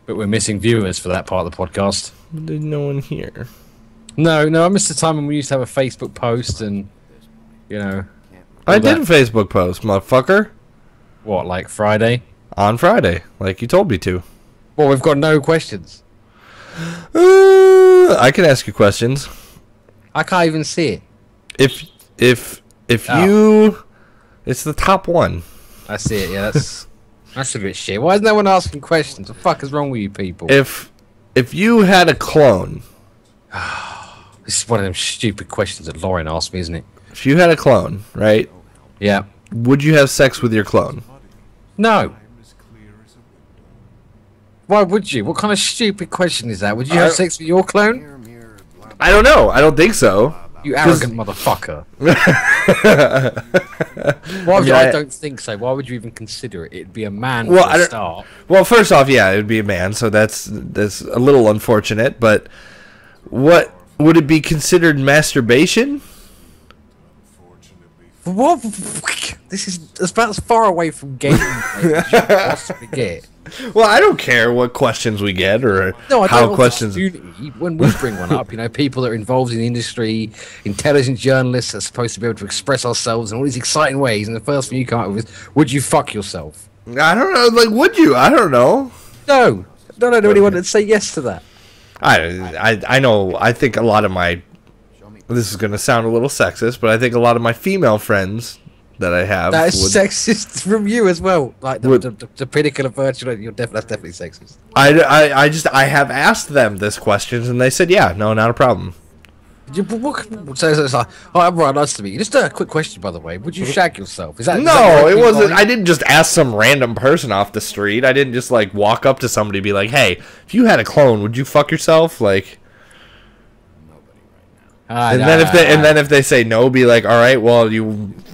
But we're missing viewers for that part of the podcast. There's no one here. No, I missed the time when we used to have a Facebook post and, you know... I all did a that. Facebook post, motherfucker. What, like Friday? On Friday, like you told me to. Well, we've got no questions. I can ask you questions. I can't even see it. If Oh. you, it's the top one. I see it, yeah, that's a bit shit. Why is no one asking questions? What the fuck is wrong with you people? If you had a clone, This is one of them stupid questions that Lauren asked me, isn't it? if you had a clone, right? Yeah. Would you have sex with your clone? No. Why would you? What kind of stupid question is that? Would you have sex with your clone? I don't know. I don't think so. You arrogant motherfucker. Why would you? I- I don't think so. Why would you even consider it? It'd be a man Well, for I a don't- start. Well, first off, yeah, it would be a man, so that's a little unfortunate. But what would it be considered masturbation? What? This is about as far away from gaming as you could possibly get. Well, I don't care what questions we get or No, I how don't want questions. the community, when we bring one up, you know, people that are involved in the industry, intelligent journalists that are supposed to be able to express ourselves in all these exciting ways, and the first thing you come up with is, would you fuck yourself? I don't know. Like, would you? I don't know. No. I don't know anyone that'd say yes to that. I know. I think a lot of my. This is gonna sound a little sexist, but I think a lot of my female friends that I have. That is would, sexist from you as well. Like, the pinnacle of virtue, that's definitely sexist. I have asked them this questions and they said, yeah, no, not a problem. So it's like, oh, I'm right, nice to meet you. Just a quick question, by the way. Would you shag yourself? Is that No, it wasn't. Like? I didn't just ask some random person off the street. I didn't just like walk up to somebody and be like, "Hey, if you had a clone, would you fuck yourself?" Like, and then if they say no, be like, "All right, well,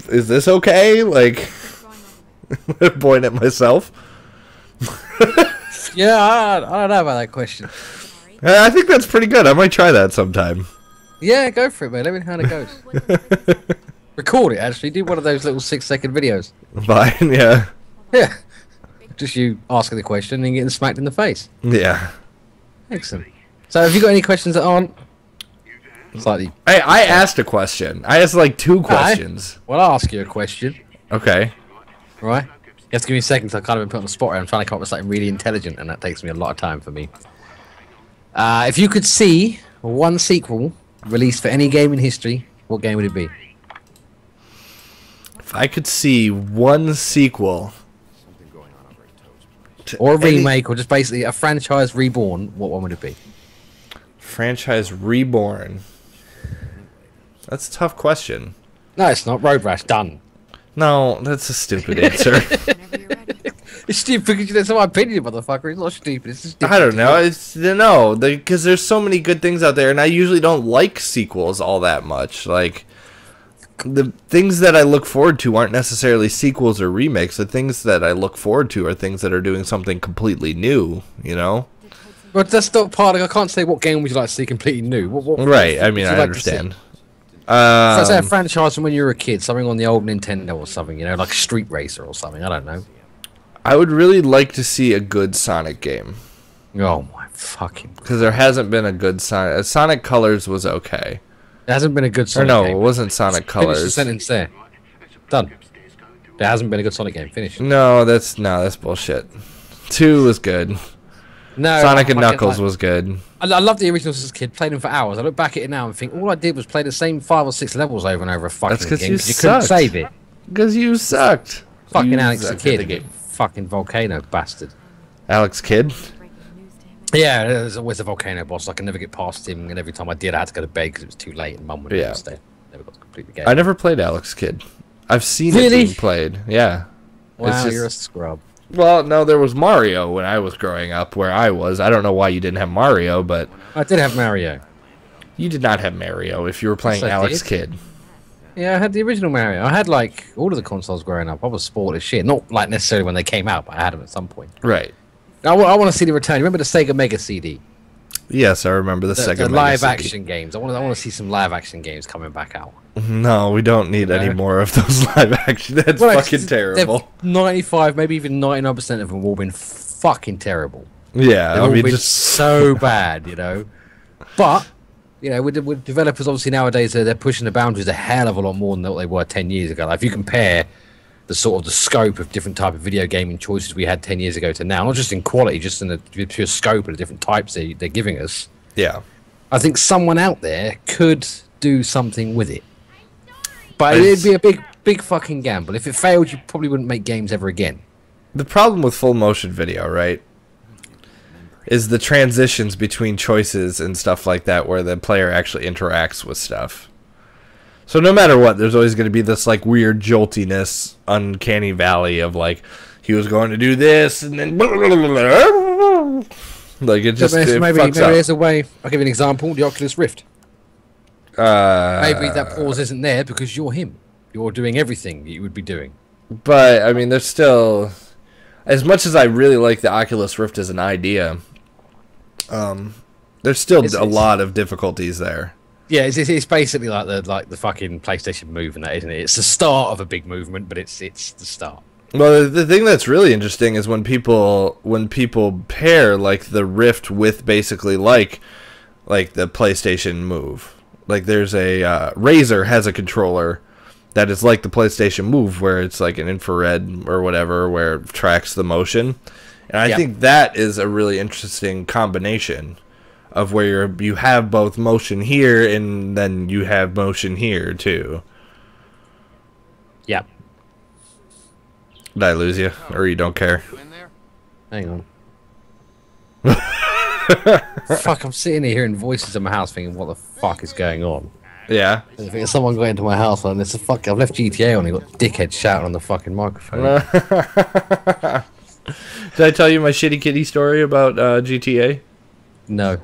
is this okay?" Like, point at myself. Yeah, I don't know about that question. I think that's pretty good. I might try that sometime. Yeah, go for it, man. Let me know how it goes. Record it, actually. Do one of those little 6-second videos. Fine, yeah. Yeah. Just you asking the question and getting smacked in the face. Yeah. Excellent. So, have you got any questions that aren't slightly... Hey, I asked a question. I asked like 2 questions. Well, I'll ask you a question. Okay. Right? You have to give me a second, because I've kind of been put on the spot here. I'm trying to come up with something really intelligent, and that takes me a lot of time for me. If you could see one sequel released for any game in history, what game would it be? If I could see one sequel to Or a any remake, or just basically a franchise reborn, what one would it be? franchise reborn. That's a tough question. No, it's not. Road Rash, done. No, that's a stupid answer. Whenever you're ready. It's stupid because that's my opinion, motherfucker. It's not stupid. It's just I don't know. It's no, because there's so many good things out there, and I usually don't like sequels all that much. Like the things that I look forward to aren't necessarily sequels or remakes. The things that I look forward to are things that are doing something completely new. You know. But that's not part of. I can't say what game would you like to see completely new. What Right. I mean, would you I like to see? understand. So say a franchise from when you were a kid, something on the old Nintendo or something, you know, like Street Racer or something. I don't know. I would really like to see a good Sonic game. Oh my fucking! Because there hasn't been a good Sonic. Sonic Colors was okay. There hasn't been a good Or Sonic no, game. it wasn't Sonic Finish the Colors. sentence there. Done. There hasn't been a good Sonic game. Finish. No, that's bullshit. 2 was good. No, Sonic and I fucking Knuckles like- was good. I loved the originals as a kid. Played them for hours. I look back at it now and think all I did was play the same 5 or 6 levels over and over a fucking That's 'cause game. you You couldn't sucked. save it. Because you sucked. Fucking You Alex a sucked at the kid. game. Fucking volcano bastard. Alex Kidd? Breaking news to him. Yeah, there's always a volcano boss. I could never get past him, and every time I did, I had to go to bed because it was too late, and Mum would Yeah. stay. Never got to complete the game. I never played Alex Kidd. I've seen it Really? being played. Yeah. Wow, It's just- you're a scrub. Well, no, there was Mario when I was growing up where I was. I don't know why you didn't have Mario, but I did have Mario. you did not have Mario if you were playing Yes, I Alex did. Kidd. Yeah, I had the original Mario. I had like all of the consoles growing up. I was spoiled as shit. Not like necessarily when they came out, but I had them at some point. Right. I want to see the return. Remember the Sega Mega CD? Yes, I remember the The Sega Mega live CD. action games. I want to see some live action games coming back out. No, we don't need any know? more of those live action. That's Well, fucking terrible. 95, maybe even 99% of them have all been fucking terrible. Yeah, They've I all mean, been just so bad, you know. But you know, with developers obviously nowadays they're pushing the boundaries a hell of a lot more than what they were 10 years ago. Like if you compare the sort of the scope of different type of video gaming choices we had 10 years ago to now, not just in quality, just in the pure scope of the different types they're giving us. yeah. I think someone out there could do something with it. But It's- it'd be a big fucking gamble. If it failed, you probably wouldn't make games ever again. The problem with full motion video, right, is the transitions between choices and stuff like that where the player actually interacts with stuff. So no matter what, there's always going to be this like weird joltiness, uncanny valley of like he was going to do this and then like it just maybe it maybe fucks up. there's a way. I'll give you an example. The Oculus Rift. Maybe that pause isn't there because you're him. You're doing everything you would be doing. But I mean, there's still, as much as I really like the Oculus Rift as an idea, there's still a lot of difficulties there. Yeah, it's basically like the fucking PlayStation Move and that, isn't it? It's the start of a big movement, but it's the start. Well, the thing that's really interesting is when people pair like the Rift with basically like the PlayStation Move. Like there's a Razer has a controller that is like the PlayStation Move, where it's like an infrared or whatever, where it tracks the motion. And I think that is a really interesting combination of where you have both motion here and then you have motion here too. Yeah. Did I lose you, or you don't care? Hang on. Fuck, I'm sitting here hearing voices in my house thinking, what the fuck is going on? Yeah. I think someone got into my house and it's a fuck. I've left GTA on. He got dickhead shouting on the fucking microphone. Did I tell you my shitty kitty story about GTA? No.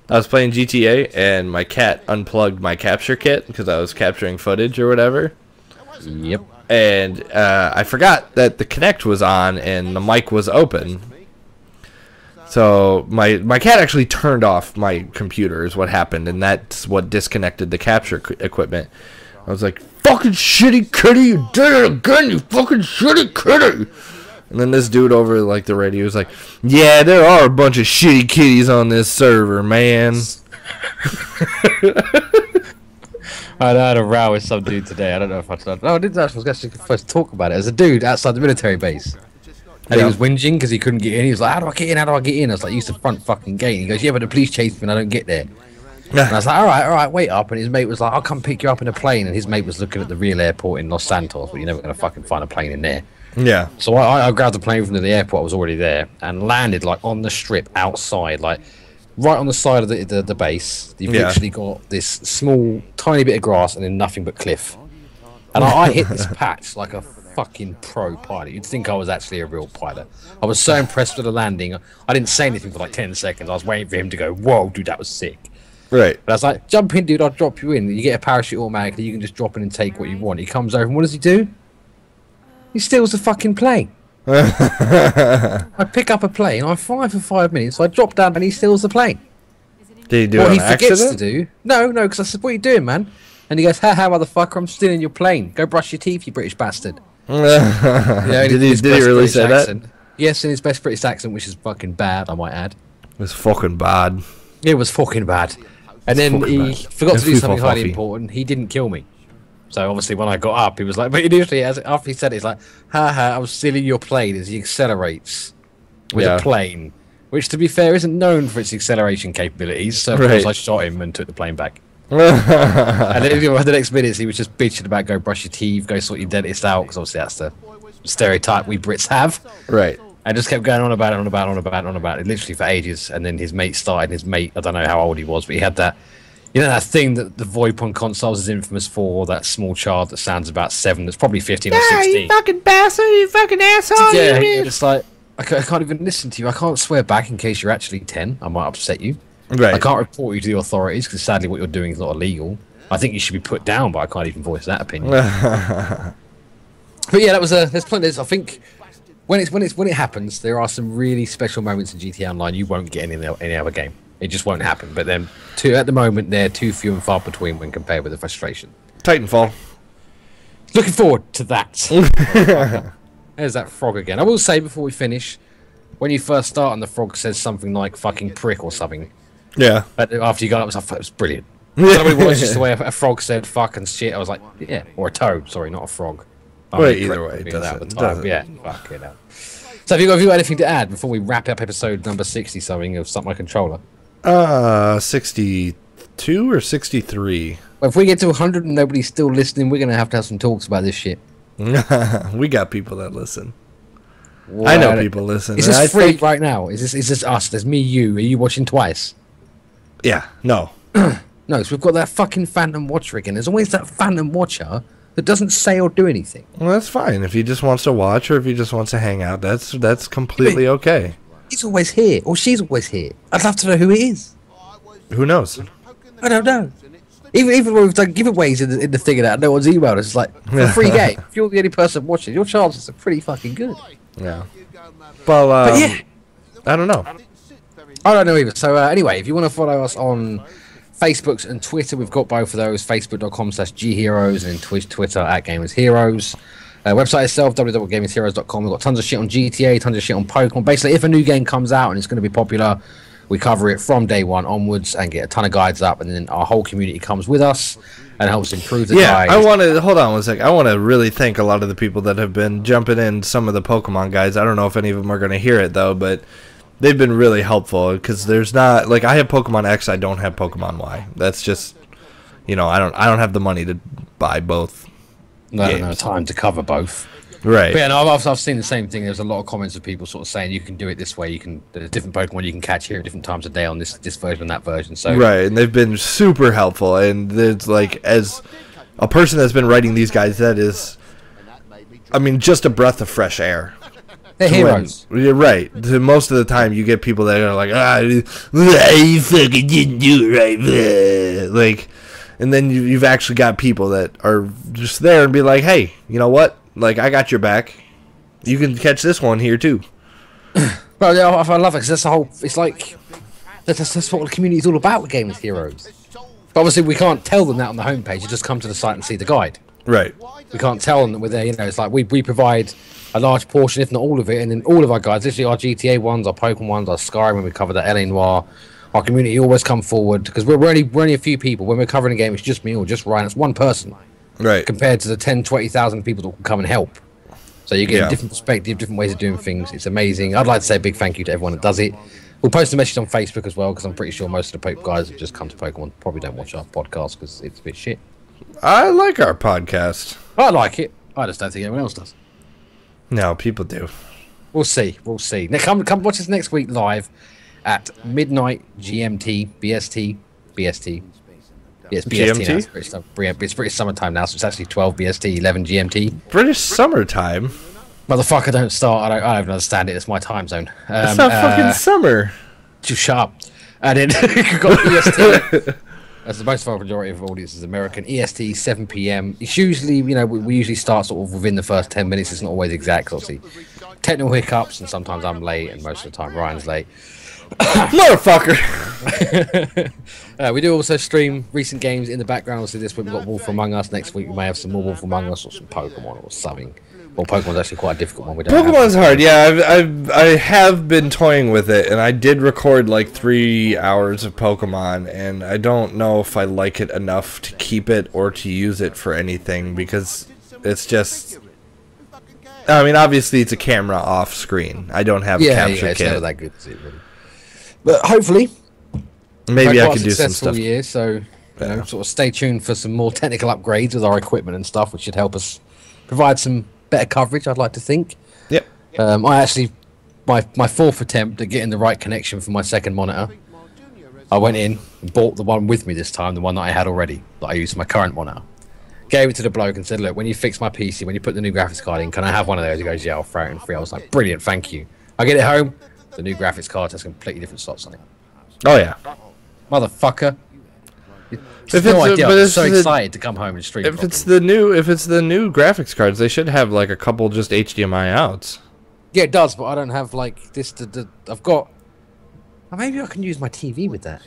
I was playing GTA and my cat unplugged my capture kit because I was capturing footage or whatever. Yep. And I forgot that the Kinect was on and the mic was open. So my cat actually turned off my computer is what happened, and that's what disconnected the capture equipment. I was like, fucking shitty kitty, you did it again, you fucking shitty kitty. And then this dude over like the radio was like, yeah, there are a bunch of shitty kitties on this server, man. I had a row with some dude today. I don't know if I told. No, I didn't actually. I was actually supposed to talk about it. There's a dude outside the military base. And he was whinging because he couldn't get in. He was like, how do I get in? How do I get in? I was like, use the front fucking gate. And he goes, yeah, but the police chase me and I don't get there. And I was like, all right, wait up. And his mate was like, I'll come pick you up in a plane. And his mate was looking at the real airport in Los Santos, but you're never going to fucking find a plane in there. Yeah. So I grabbed the plane from the airport. I was already there and landed like on the strip outside, like right on the side of the base, you've literally got this small, tiny bit of grass and then nothing but cliff. And I hit this patch like a fucking pro pilot. You'd think I was actually a real pilot. I was so impressed with the landing. I didn't say anything for like 10 seconds. I was waiting for him to go, whoa, dude, that was sick. Right. But I was like, jump in, dude, I'll drop you in. You get a parachute automatically, you can just drop in and take what you want. He comes over, and what does he do? He steals the fucking plane. I pick up a plane, I fly for 5 minutes, I drop down, and he steals the plane. Did he do what it he on forgets accident? to do... No, because I said, what are you doing, man? And he goes, ha, motherfucker, I'm stealing your plane. Go brush your teeth, you British bastard. Did he really say that? Yes, in his best British accent, which is fucking bad, I might add. It was fucking bad. It was fucking bad. And then he forgot to do something highly Fluffy. important. He didn't kill me. So obviously when I got up, he was like, but initially, after he said it, he's like, I was stealing your plane as he accelerates with a plane. Which, to be fair, isn't known for its acceleration capabilities. So of course I shot him and took the plane back. And then the next minutes, he was just bitching about go brush your teeth, go sort your dentist out, because obviously that's the stereotype we Brits have. Right. And just kept going on about it, literally for ages. And then his mate started. His mate, I don't know how old he was, but he had that, you know, that thing that the VoIP on consoles is infamous for. That small child that sounds about 7, that's probably 15 or 16. You fucking bastard! You fucking asshole! Yeah, it's like I can't even listen to you. I can't swear back in case you're actually 10. I might upset you. Right. I can't report you to the authorities because sadly what you're doing is not illegal. I think you should be put down, but I can't even voice that opinion. But yeah, that was there's plenty. I think when it happens, there are some really special moments in GTA Online you won't get in any other game. It just won't happen. But then, at the moment, they're too few and far between when compared with the frustration. Titanfall. Looking forward to that. There's that frog again. I will say before we finish, when you first start and the frog says something like "fucking prick" or something. Yeah. But after you got up, I thought it was brilliant. I don't know what it was, just the way a frog said "fuck" and shit. I was like, yeah, or a toad. Sorry, not a frog. Well, either way, it doesn't. Yeah, fuck it out. So have you got anything to add before we wrap up episode number 60 something of Suck My Controller? 62 or 63. Well, if we get to 100 and nobody's still listening, we're going to have some talks about this shit. We got people that listen. Well, I know people listen. Is this free right now? Is this us? There's me, you. Are you watching twice? Yeah, no. No, so we've got that fucking Phantom Watcher again. There's always that Phantom Watcher that doesn't say or do anything. Well, that's fine. If he just wants to watch or if he just wants to hang out, that's completely okay. He's always here, or she's always here. I'd love to know who it is. Who knows? I don't know. Even when we've done giveaways in the thing of that, no one's emailed us. It's like, for a free game, if you're the only person watching, your chances are pretty fucking good. Yeah. But yeah. I don't know. I don't know either. So anyway, if you want to follow us on Facebook and Twitter, we've got both of those. Facebook.com/gheroes and then Twitter @GamersHeroes. Website itself, www.gamersheroes.com. We've got tons of shit on GTA, tons of shit on Pokemon. Basically, if a new game comes out and it's going to be popular, we cover it from day one onwards and get a ton of guides up, and then our whole community comes with us and helps improve the guides. I want to hold on one sec. I want to really thank a lot of the people that have been jumping in some of the Pokemon guides. I don't know if any of them are going to hear it though, but they've been really helpful because there's not like I have Pokemon X, I don't have Pokemon Y. That's just I don't have the money to buy both. No time to cover both. Right. But yeah, no, I've seen the same thing. There's a lot of comments of people sort of saying you can do it this way. There's different Pokemon you can catch here at different times of day on this version and that version. So right, and they've been super helpful. And there's like, as a person that's been writing these guys, that is, I mean, just a breath of fresh air. They're heroes. You're right. Most of the time, you get people that are like, you fucking didn't do it right, blah. Like, and then you've actually got people that are just there and be like, hey, you know what? Like, I got your back. You can catch this one here, too. Well, yeah, I love it, because that's the whole... It's like... That's what the community's all about with Gamers Heroes. But obviously, we can't tell them that on the homepage. You just come to the site and see the guide. Right. We can't tell them that we're there, it's like we provide a large portion, if not all of it, and then all of our guides, literally our GTA ones, our Pokemon ones, our Skyrim, when we cover that LA Noire, our community always come forward, because we're only a few people. When we're covering a game, it's just me or just Ryan. It's one person. Right. Compared to the 10, 20,000 people that will come and help. So you get a different perspective, different ways of doing things. It's amazing. I'd like to say a big thank you to everyone that does it. We'll post a message on Facebook as well, because I'm pretty sure most of the guys that just come to Pokemon probably don't watch our podcast because it's a bit shit. I like our podcast. I like it. I just don't think anyone else does. No, people do. We'll see. Now, come watch us next week live. at midnight GMT, BST, BST. Yeah, it's BST GMT? now. It's British summertime now, so it's actually 12 BST, 11 GMT. British summertime. Motherfucker, don't start. I don't understand it. It's my time zone. It's not fucking summer. Too sharp. And then you've got EST. As the most majority of audience is American. EST 7 p.m. It's usually, we usually start sort of within the first 10 minutes. It's not always exact, obviously. Technical hiccups, and sometimes I'm late, and most of the time Ryan's late. Motherfucker. We do also stream recent games in the background. Obviously, this week we've got Wolf Among Us. Next week we may have some more Wolf Among Us or some Pokemon or something. Well, Pokemon's actually quite a difficult one. Pokemon's hard. Yeah, I have been toying with it, and I did record like 3 hours of Pokemon, and I don't know if I like it enough to keep it or to use it for anything, because it's just... I mean, obviously it's a camera off screen. I don't have a capture it's kit. never that good, is it, really? But hopefully, Maybe I can do some stuff. Year, so sort of stay tuned for some more technical upgrades with our equipment and stuff, which should help us provide some better coverage, I'd like to think. Yep. I actually, my fourth attempt at getting the right connection for my second monitor, I went in and bought the one with me this time, the one that I had already, that I used for my current monitor. Gave it to the bloke and said, look, when you fix my PC, when you put the new graphics card in, can I have one of those? He goes, yeah, I'll throw it in free. I was like, brilliant, thank you. I get it home, the new graphics card has completely different slots on it. Oh, yeah. Motherfucker. If No it's idea. but I'm it's so the- excited to come home and stream. If it's the new graphics cards, they should have like a couple just HDMI outs. Yeah, it does, but I don't have like this. I've got. Oh, maybe I can use my TV with that.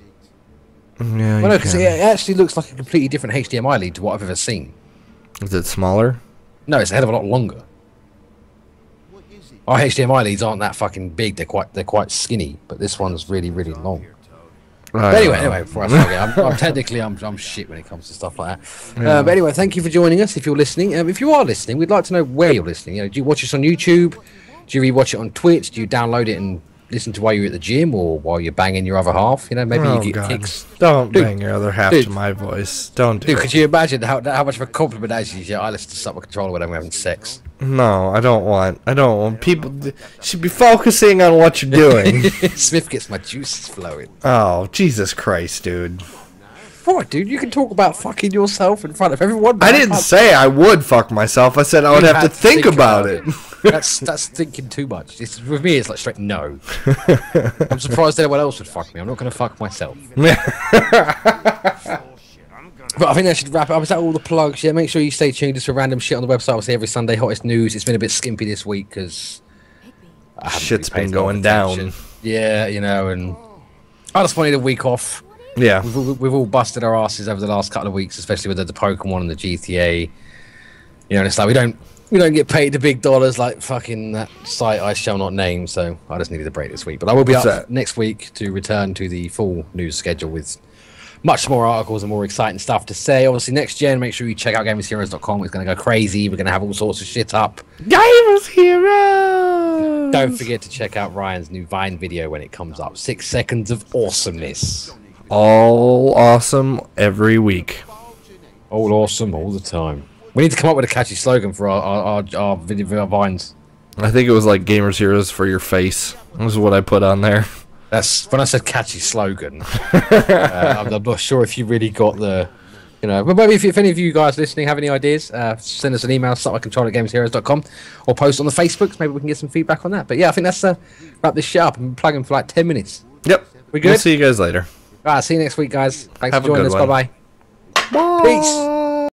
Yeah, Well, no, because it actually looks like a completely different HDMI lead to what I've ever seen. Is it smaller? No, it's a hell of a lot longer. Our HDMI leads aren't that fucking big. They're quite skinny, but this one's really long. But anyway, before I forget, I'm technically I'm shit when it comes to stuff like that. But anyway, thank you for joining us. If you're listening, if you are listening, we'd like to know where you're listening. Do you watch us on YouTube? Do you rewatch it on Twitch? Do you download it and listen to while you're at the gym or while you're banging your other half? Maybe you get kicks. Don't Dude, bang your other half dude. to my voice. Don't do Dude, it. could you imagine how much of a compliment that is? I listen to something controller when I'm having sex. No, I don't want people should be focusing on what you're doing. Smith gets my juices flowing. Oh, Jesus Christ, dude. What, dude? You can talk about fucking yourself in front of everyone. I didn't say I would fuck myself. I said I would You have to had think about it. That's thinking too much. With me, it's like straight no. I'm surprised anyone else would fuck me. I'm not going to fuck myself. But I think that should wrap it up. Is that all the plugs? Yeah, make sure you stay tuned. Just for random shit on the website. Obviously, every Sunday, hottest news. It's been a bit skimpy this week because Shit's been going down. Yeah, and I just wanted a week off. Yeah. We've all busted our asses over the last couple of weeks, especially with the Pokemon and the GTA. And it's like we don't get paid the big dollars like fucking that site I shall not name. So I just needed a break this week. But I will be up next week to return to the full news schedule with much more articles and more exciting stuff to say. Obviously, next gen, make sure you check out GamersHeroes.com. It's going to go crazy. We're going to have all sorts of shit up. Gamers Heroes! Don't forget to check out Ryan's new Vine video when it comes up. 6 seconds of awesomeness. All awesome every week. All awesome all the time. We need to come up with a catchy slogan for our video Vines. I think it was like Gamers Heroes for your face. That was what I put on there. That's when I said catchy slogan. I'm not sure if you really got the, but maybe if any of you guys listening have any ideas, send us an email, stopmycontrol@gamersheroes.com, or post on the Facebooks. Maybe we can get some feedback on that. But yeah, I think that's wrap this shit up. I'm plugging for like 10 minutes. Yep. We good? We'll see you guys later. All right, see you next week, guys. Thanks Have for joining a us. good one. Bye-bye. Peace.